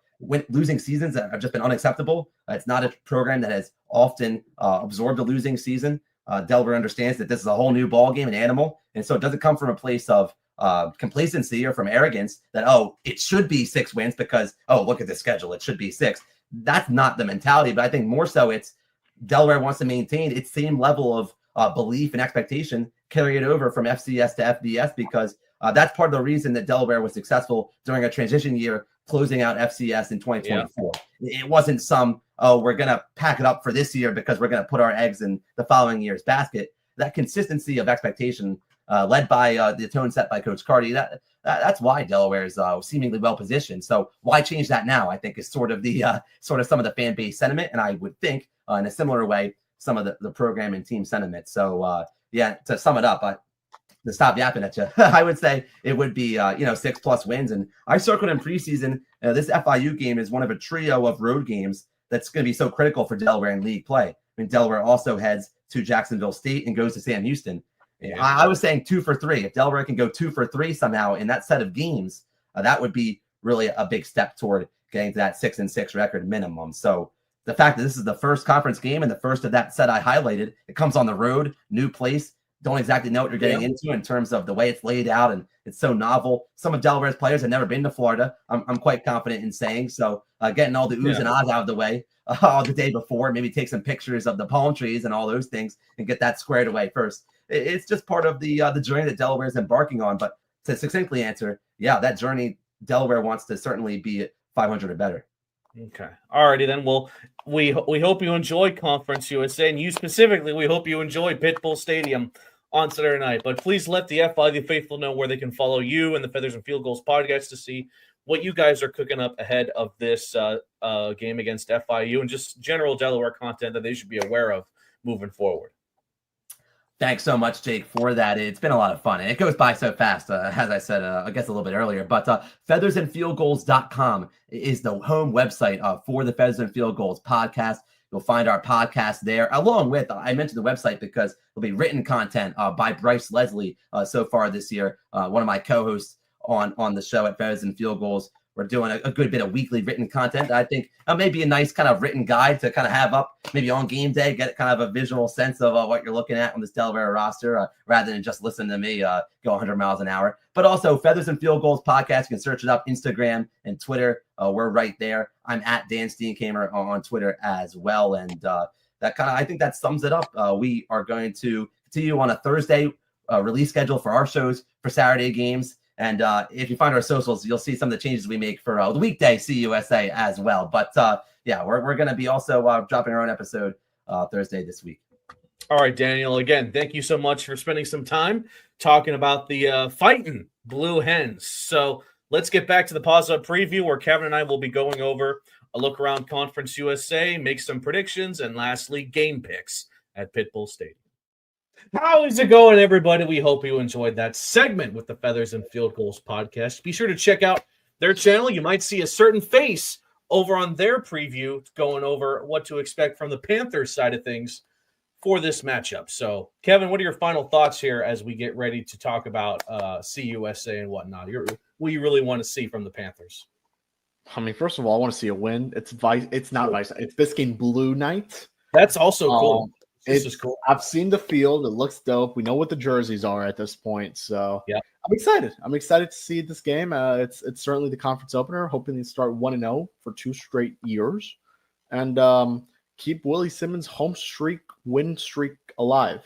losing seasons that have just been unacceptable. It's not a program that has often absorbed a losing season. Delaware understands that this is a whole new ball game, an animal, and so it doesn't come from a place of complacency or from arrogance that, oh, it should be 6 wins because, oh, look at the schedule, it should be 6. That's not the mentality, but I think more so it's Delaware wants to maintain its same level of belief and expectation, carry it over from FCS to FBS, because that's part of the reason that Delaware was successful during a transition year, closing out FCS in 2024. Yeah. It wasn't some, oh, we're going to pack it up for this year because we're going to put our eggs in the following year's basket. That consistency of expectation led by the tone set by Coach Carty, that's why Delaware is seemingly well positioned. So why change that now? I think is sort of some of the fan base sentiment, and I would think in a similar way some of the program and team sentiment. So to sum it up, to stop yapping at you, I would say it would be 6+ wins. And I circled in preseason, this FIU game is one of a trio of road games that's going to be so critical for Delaware in league play. I mean, Delaware also heads to Jacksonville State and goes to Sam Houston. Yeah. I was saying 2 for 3. If Delaware can go 2 for 3 somehow in that set of games, that would be really a big step toward getting to that 6-6 record minimum. So the fact that this is the first conference game and the first of that set I highlighted, it comes on the road, new place. Don't exactly know what you're getting into in terms of the way it's laid out, and it's so novel. Some of Delaware's players have never been to Florida. I'm quite confident in saying so. Getting all the oohs and ahs out of the way the day before, maybe take some pictures of the palm trees and all those things and get that squared away first. It's just part of the journey that Delaware is embarking on. But to succinctly answer, that journey, Delaware wants to certainly be at 500 or better. Okay. Alrighty then. Well, we hope you enjoy Conference USA, and you specifically, we hope you enjoy Pitbull Stadium on Saturday night. But please let the FIU faithful know where they can follow you and the Feathers and Field Goals podcast to see what you guys are cooking up ahead of this game against FIU, and just general Delaware content that they should be aware of moving forward. Thanks so much, Jake, for that. It's been a lot of fun. It goes by so fast, as I said, I guess a little bit earlier. But feathersandfieldgoals.com is the home website for the Feathers and Field Goals podcast. You'll find our podcast there, along with, I mentioned the website because there'll be written content by Bryce Leslie so far this year, one of my co-hosts on the show at Feathers and Field Goals. We're doing a good bit of weekly written content. I think maybe a nice kind of written guide to kind of have up maybe on game day, get kind of a visual sense of what you're looking at on this Delaware roster, rather than just listen to me go 100 miles an hour. But also Feathers and Field Goals podcast. You can search it up, Instagram and Twitter. We're right there. I'm at Dan Steenkamer on Twitter as well. And I think that sums it up. We are going to continue on a Thursday release schedule for our shows for Saturday games. And if you find our socials, you'll see some of the changes we make for the weekday CUSA as well. But yeah, we're going to be also dropping our own episode Thursday this week. All right, Daniel, again, thank you so much for spending some time talking about the fighting Blue Hens. So let's get back to the Paws Up preview, where Kevin and I will be going over a look around Conference USA, make some predictions, and lastly, game picks at Pitbull Stadium. How is it going, everybody? We hope you enjoyed that segment with the Feathers and Field Goals podcast. Be sure to check out their channel. You might see a certain face over on their preview going over what to expect from the Panthers side of things for this matchup. So, Kevin, what are your final thoughts here as we get ready to talk about CUSA and whatnot? What you really want to see from the Panthers? I mean, first of all, I want to see a win. It's Biscayne Blue Night. That's also cool. This is cool. I've seen the field. It looks dope. We know what the jerseys are at this point. So yeah, I'm excited. I'm excited to see this game. It's certainly the conference opener. Hoping to start 1-0 for 2 straight years. And keep Willie Simmons' win streak alive.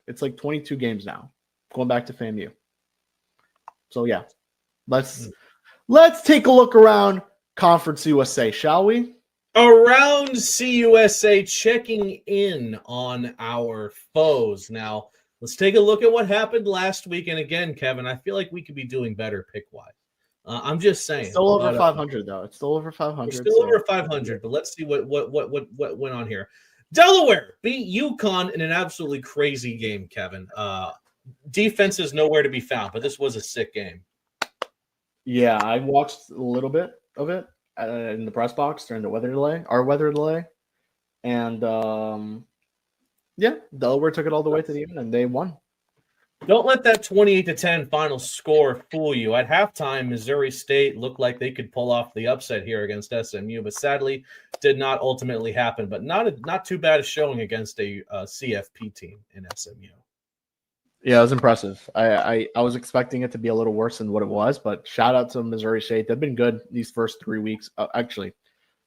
It's like 22 games now, going back to FAMU. So yeah, let's take a look around Conference USA, shall we? Around CUSA, checking in on our foes. Now, let's take a look at what happened last week. And again, Kevin, I feel like we could be doing better pick-wise. I'm just saying. It's still over 500, though. It's still over 500. It's still over 500, but let's see what went on here. Delaware beat UConn in an absolutely crazy game, Kevin. Defense is nowhere to be found, but this was a sick game. Yeah, I watched a little bit of it in the press box during our weather delay. And Delaware took it all the way to the end, and they won. Don't let that 28-10 final score fool you. At halftime, Missouri State looked like they could pull off the upset here against SMU, but sadly did not ultimately happen. But not too bad a showing against a CFP team in SMU. Yeah, it was impressive. I was expecting it to be a little worse than what it was, but shout out to Missouri State. They've been good these first 3 weeks. Actually,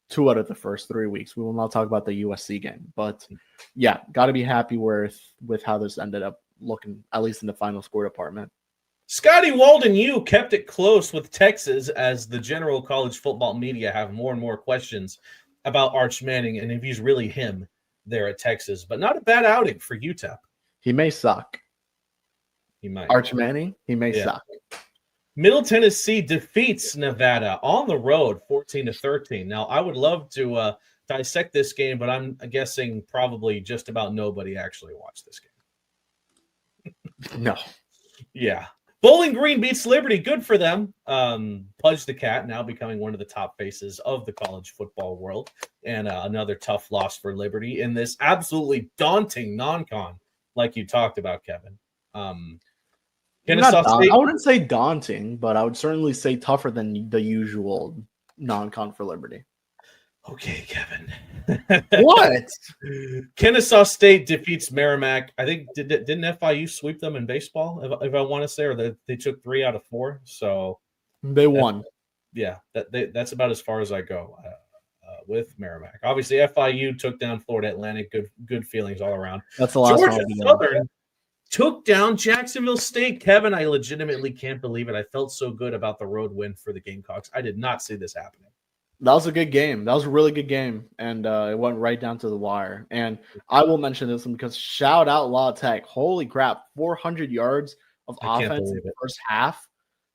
2 out of the first 3 weeks. We will not talk about the USC game, but yeah, got to be happy with how this ended up looking, at least in the final score department. Scotty Walden, you kept it close with Texas as the general college football media have more and more questions about Arch Manning and if he's really him there at Texas, but not a bad outing for UTEP. He may suck. He might. Arch Manning, he may suck. Middle Tennessee defeats Nevada on the road 14-13. Now, I would love to dissect this game, but I'm guessing probably just about nobody actually watched this game. No. Yeah. Bowling Green beats Liberty. Good for them. Pudge the Cat now becoming one of the top faces of the college football world. And another tough loss for Liberty in this absolutely daunting non-con like you talked about, Kevin. I wouldn't say daunting, but I would certainly say tougher than the usual non-con for Liberty. Okay, Kevin. What? Kennesaw State defeats Merrimack. I think didn't FIU sweep them in baseball, if I want to say, or they took 3 out of 4. So they won. Yeah, that's about as far as I go with Merrimack. Obviously, FIU took down Florida Atlantic. Good feelings all around. That's the last Georgia Southern took down Jacksonville State. Kevin, I legitimately can't believe it. I felt so good about the road win for the Gamecocks. I did not see this happening. That was a good game. That was a really good game, and it went right down to the wire. And I will mention this one because shout out La Tech. Holy crap, 400 yards of offense in the first half,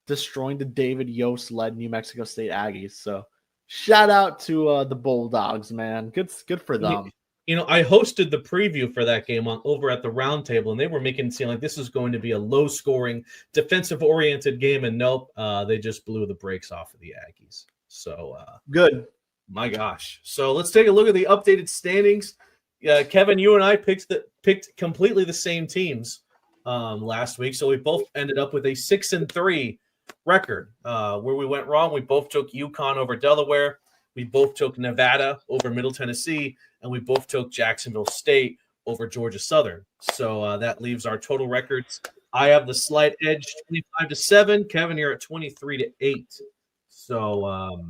destroying the David Yost-led New Mexico State Aggies. So shout out to the Bulldogs, man. Good for them. You know, I hosted the preview for that game over at the round table, and they were making it seem like this is going to be a low-scoring, defensive-oriented game, and nope, they just blew the brakes off of the Aggies. So good. My gosh. So let's take a look at the updated standings. Kevin, you and I picked completely the same teams last week, so we both ended up with a 6-3 record. Where we went wrong, we both took UConn over Delaware. We both took Nevada over Middle Tennessee, and we both took Jacksonville State over Georgia Southern. So that leaves our total records. I have the slight edge, 25-7. Kevin, you're at 23-8. So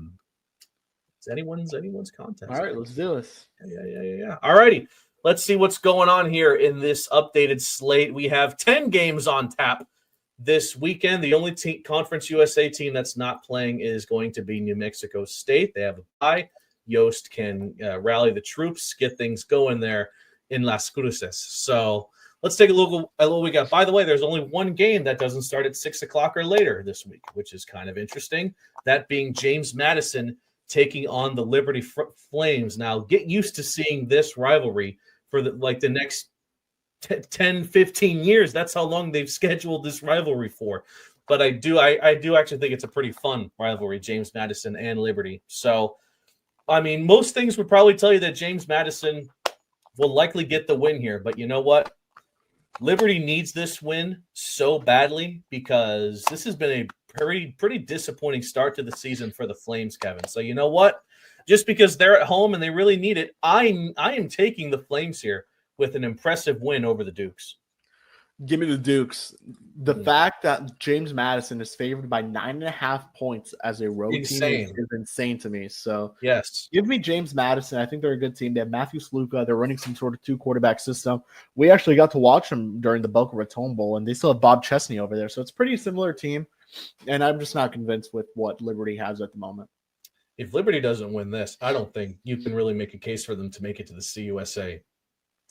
it's anyone's contest. All right, let's do this. Yeah. All righty. Let's see what's going on here in this updated slate. We have 10 games on tap this weekend. The only Conference USA team that's not playing is going to be New Mexico State. They have a bye. Yost can rally the troops, get things going there in Las Cruces. So let's take a look at what we got. By the way, there's only one game that doesn't start at 6 o'clock or later this week, which is kind of interesting. That being James Madison taking on the Liberty Flames. Now, get used to seeing this rivalry for the next 10, 15 years. That's how long they've scheduled this rivalry for. But I do actually think it's a pretty fun rivalry, James Madison and Liberty. So, I mean, most things would probably tell you that James Madison will likely get the win here. But you know what? Liberty needs this win so badly because this has been a pretty disappointing start to the season for the Flames, Kevin. So you know what? Just because they're at home and they really need it, I am taking the Flames here with an impressive win over the Dukes. Give me the Dukes. The fact that James Madison is favored by 9.5 points as a road team is insane to me. So yes, give me James Madison. I think they're a good team. They have Matthew Sluka. They're running some sort of 2-quarterback system. We actually got to watch them during the Boca Raton Bowl, and they still have Bob Chesney over there. So it's a pretty similar team, and I'm just not convinced with what Liberty has at the moment. If Liberty doesn't win this, I don't think you can really make a case for them to make it to the CUSA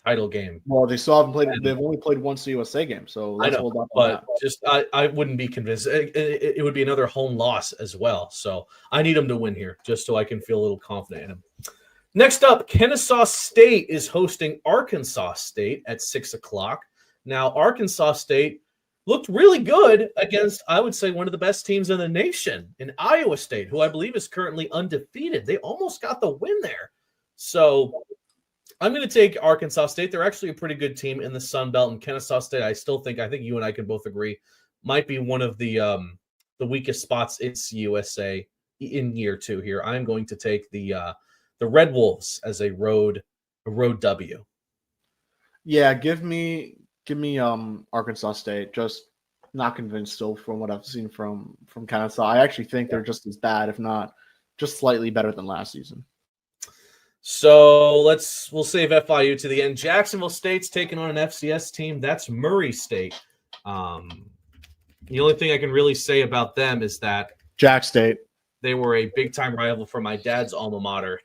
title game. Well, they still haven't played. They've only played one CUSA game, so let's hold up on that. Just I wouldn't be convinced. It would be another home loss as well. So I need them to win here, just so I can feel a little confident in them. Next up, Kennesaw State is hosting Arkansas State at 6 o'clock. Now, Arkansas State looked really good against, I would say, one of the best teams in the nation in Iowa State, who I believe is currently undefeated. They almost got the win there. So I'm going to take Arkansas State. They're actually a pretty good team in the Sun Belt, and Kennesaw State, I think you and I can both agree, might be one of the weakest spots in USA in year 2 here. I'm going to take the Red Wolves as a road W. Yeah, give me Arkansas State. Just not convinced still from what I've seen from Kennesaw. I actually think they're just as bad, if not just slightly better than last season. So we'll save FIU to the end. Jacksonville State's taking on an FCS team. That's Murray State. The only thing I can really say about them is that Jack State. They were a big-time rival for my dad's alma mater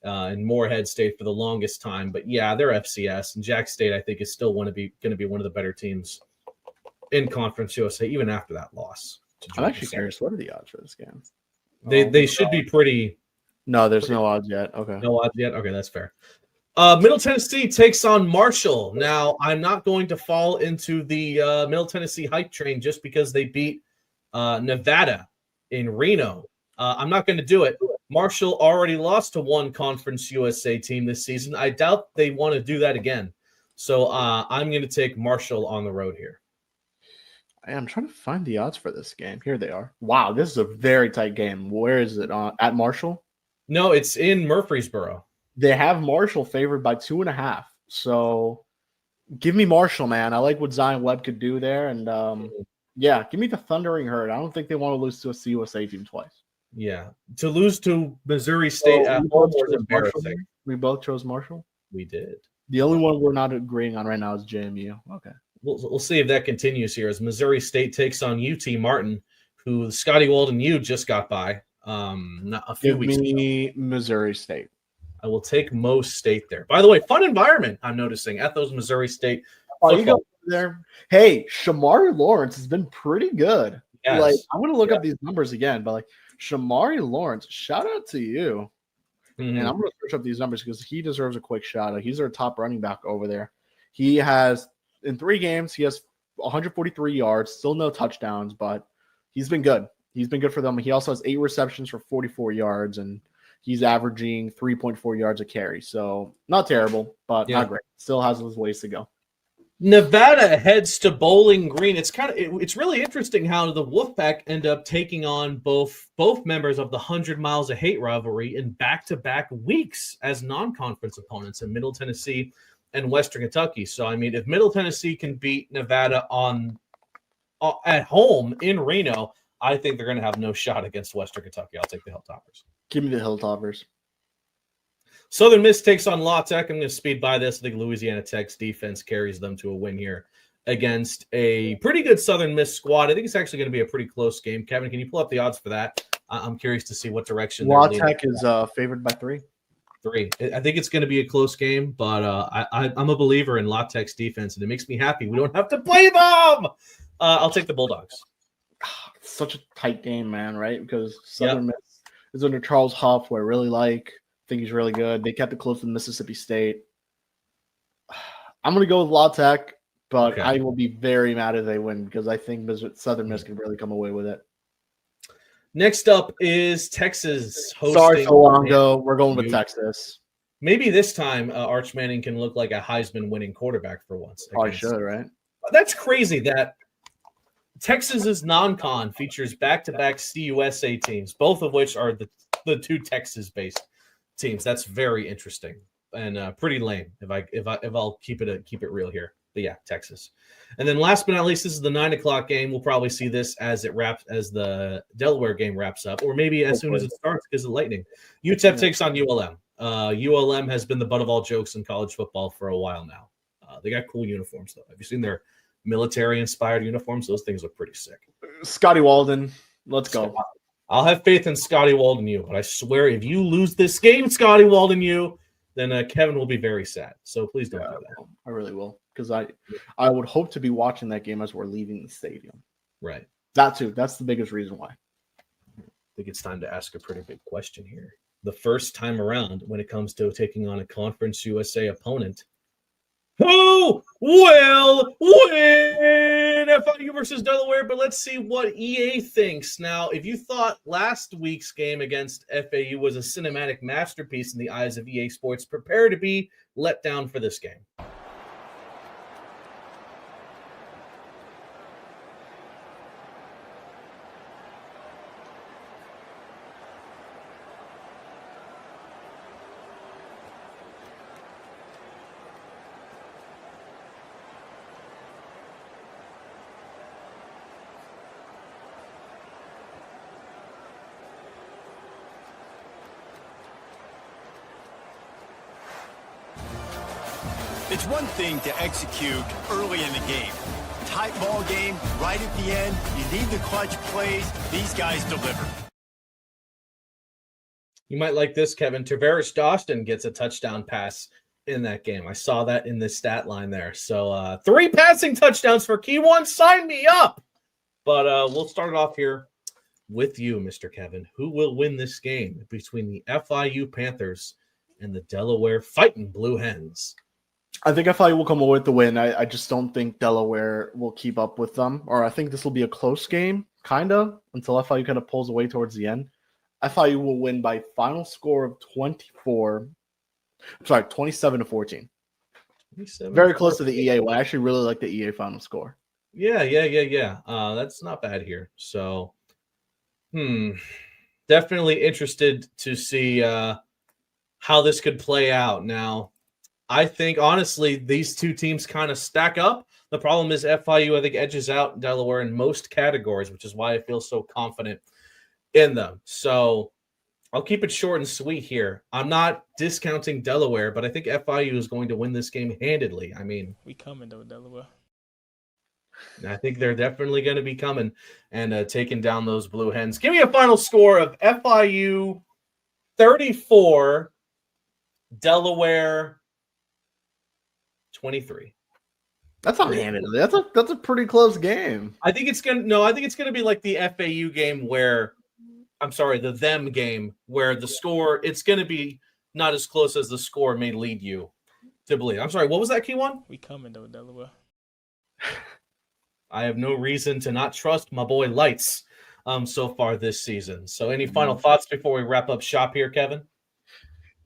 in Morehead State for the longest time. But yeah, they're FCS, and Jack State I think is still going to be one of the better teams in Conference USA, even after that loss. I'm actually curious. What are the odds for this game? They should be pretty. No, there's no odds yet. Okay. No odds yet? Okay, that's fair. Middle Tennessee takes on Marshall. Now, I'm not going to fall into the Middle Tennessee hype train just because they beat Nevada in Reno. I'm not going to do it. Marshall already lost to one Conference USA team this season. I doubt they want to do that again. So I'm going to take Marshall on the road here. I'm trying to find the odds for this game. Here they are. Wow, this is a very tight game. Where is it? At Marshall? No, it's in Murfreesboro. They have Marshall favored by 2.5. So give me Marshall, man. I like what Zion Webb could do there. And yeah, give me the Thundering Herd. I don't think they want to lose to a CUSA team twice. Yeah. To lose to Missouri State at home was embarrassing. We both chose Marshall? We did. The only one we're not agreeing on right now is JMU. Okay. We'll see if that continues here as Missouri State takes on UT Martin, who Scotty Walden U just got by. Not a few weeks ago. Missouri State. I will take Mo State there. By the way, fun environment I'm noticing at those Missouri State. You go there. Hey, Shamari Lawrence has been pretty good. Yes. Like I'm gonna look up these numbers again, but like Shamari Lawrence, shout out to you. Mm-hmm. And I'm gonna search up these numbers because he deserves a quick shout out. He's our top running back over there. He has in 3 games, he has 143 yards, still no touchdowns, but he's been good. He's been good for them. He also has 8 receptions for 44 yards, and he's averaging 3.4 yards a carry. So not terrible, but not great. Still has his ways to go. Nevada heads to Bowling Green. It's really interesting how the Wolfpack end up taking on both members of the 100 Miles of Hate rivalry in back-to-back weeks as non-conference opponents in Middle Tennessee and Western Kentucky. So, I mean, if Middle Tennessee can beat Nevada at home in Reno, I think they're going to have no shot against Western Kentucky. I'll take the Hilltoppers. Give me the Hilltoppers. Southern Miss takes on La Tech. I'm going to speed by this. I think Louisiana Tech's defense carries them to a win here against a pretty good Southern Miss squad. I think it's actually going to be a pretty close game. Kevin, can you pull up the odds for that? I'm curious to see what direction La Tech is favored by 3. 3. I think it's going to be a close game, but I'm a believer in La Tech's defense, and it makes me happy we don't have to play them. I'll take the Bulldogs. It's such a tight game, man, right? Because Southern Miss is under Charles Huff, who I really like. I think he's really good. They kept it close to Mississippi State. I'm going to go with La Tech, but I will be very mad if they win because I think Southern Miss can really come away with it. Next up is Texas hosting. Sorry so long ago. We're going with Texas. Maybe this time Arch Manning can look like a Heisman-winning quarterback for once. Probably should, right? That's crazy that Texas's non-con features back-to-back CUSA teams, both of which are the 2 Texas-based teams. That's very interesting and pretty lame. If I'll keep it real here. But yeah, Texas. And then last but not least, this is the 9:00 game. We'll probably see this as the Delaware game wraps up, or maybe as soon as it starts because of lightning. UTEP takes on ULM. ULM has been the butt of all jokes in college football for a while now. They got cool uniforms though. Have you seen their military-inspired uniforms? Those things look pretty sick. Scotty Walden, let's go. I'll have faith in Scotty Walden U, but I swear if you lose this game, Scotty Walden U, then Kevin will be very sad. So please don't do that. I really will. Because I would hope to be watching that game as we're leaving the stadium. Right. That too. That's the biggest reason why. I think it's time to ask a pretty big question here. The first time around when it comes to taking on a Conference USA opponent, who will win FIU versus Delaware? But let's see what EA thinks. Now, if you thought last week's game against FAU was a cinematic masterpiece in the eyes of EA Sports, prepare to be let down for this game. It's one thing to execute early in the game. Tight ball game, right at the end. You need the clutch plays. These guys deliver. You might like this, Kevin. Tavares Dawson gets a touchdown pass in that game. I saw that in the stat line there. So 3 passing touchdowns for Key1. Sign me up. But we'll start it off here with you, Mr. Kevin. Who will win this game between the FIU Panthers and the Delaware Fighting Blue Hens? I think FIU will come away with the win. I just don't think Delaware will keep up with them. Or I think this will be a close game, kind of, until FIU kind of pulls away towards the end. FIU will win by final score of 27-14. Very close to the EA one. I actually really like the EA final score. Yeah. That's not bad here. So, definitely interested to see how this could play out. Now, I think, honestly, these two teams kind of stack up. The problem is FIU, I think, edges out Delaware in most categories, which is why I feel so confident in them. So I'll keep it short and sweet here. I'm not discounting Delaware, but I think FIU is going to win this game handedly. I mean, we coming, though, Delaware. I think they're definitely going to be coming and taking down those Blue Hens. Give me a final score of FIU 34, Delaware 23. That's not handedly. That's a pretty close game. I think it's gonna be like the FAU game where, the them game where the score, it's gonna be not as close as the score may lead you to believe. I'm sorry, what was that, Key1? We coming, though, Delaware. I have no reason to not trust my boy Lights so far this season. So any final thoughts before we wrap up shop here, Kevin?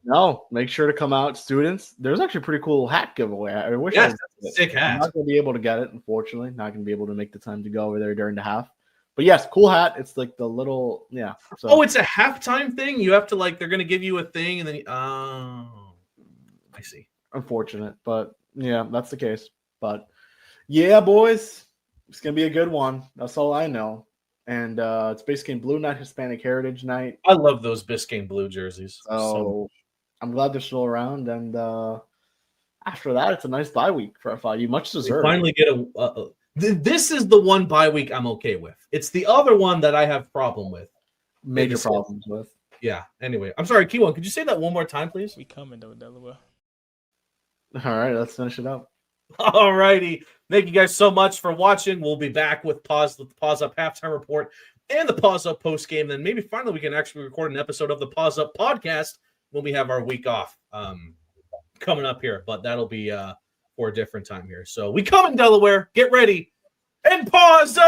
No, make sure to come out, students. There's actually a pretty cool hat giveaway. I wish I had a sick hat. I'm not going to be able to get it, unfortunately. Not going to be able to make the time to go over there during the half. But yes, cool hat. It's like the little, yeah. So. It's a halftime thing? You have to, they're going to give you a thing and then, I see. Unfortunate, but yeah, that's the case. But yeah, boys, it's going to be a good one. That's all I know. And it's Biscayne Blue Night, Hispanic Heritage Night. I love those Biscayne Blue jerseys. So I'm glad they're still around, and After that, it's a nice bye week for FIU. Much We deserved. finally get this is the one bye week I'm okay with. It's the other one that I have problem with. Major problems with. Yeah. Anyway, I'm sorry, Keyone. Could you say that one more time, please? We coming though, Delaware. All right, let's finish it up. All righty. Thank you guys so much for watching. We'll be back with the Paws Up halftime report and the Paws Up post game. Then maybe finally we can actually record an episode of the Paws Up podcast when we have our week off coming up here. But that'll be for a different time here. So we come in Delaware. Get ready and Paws Up.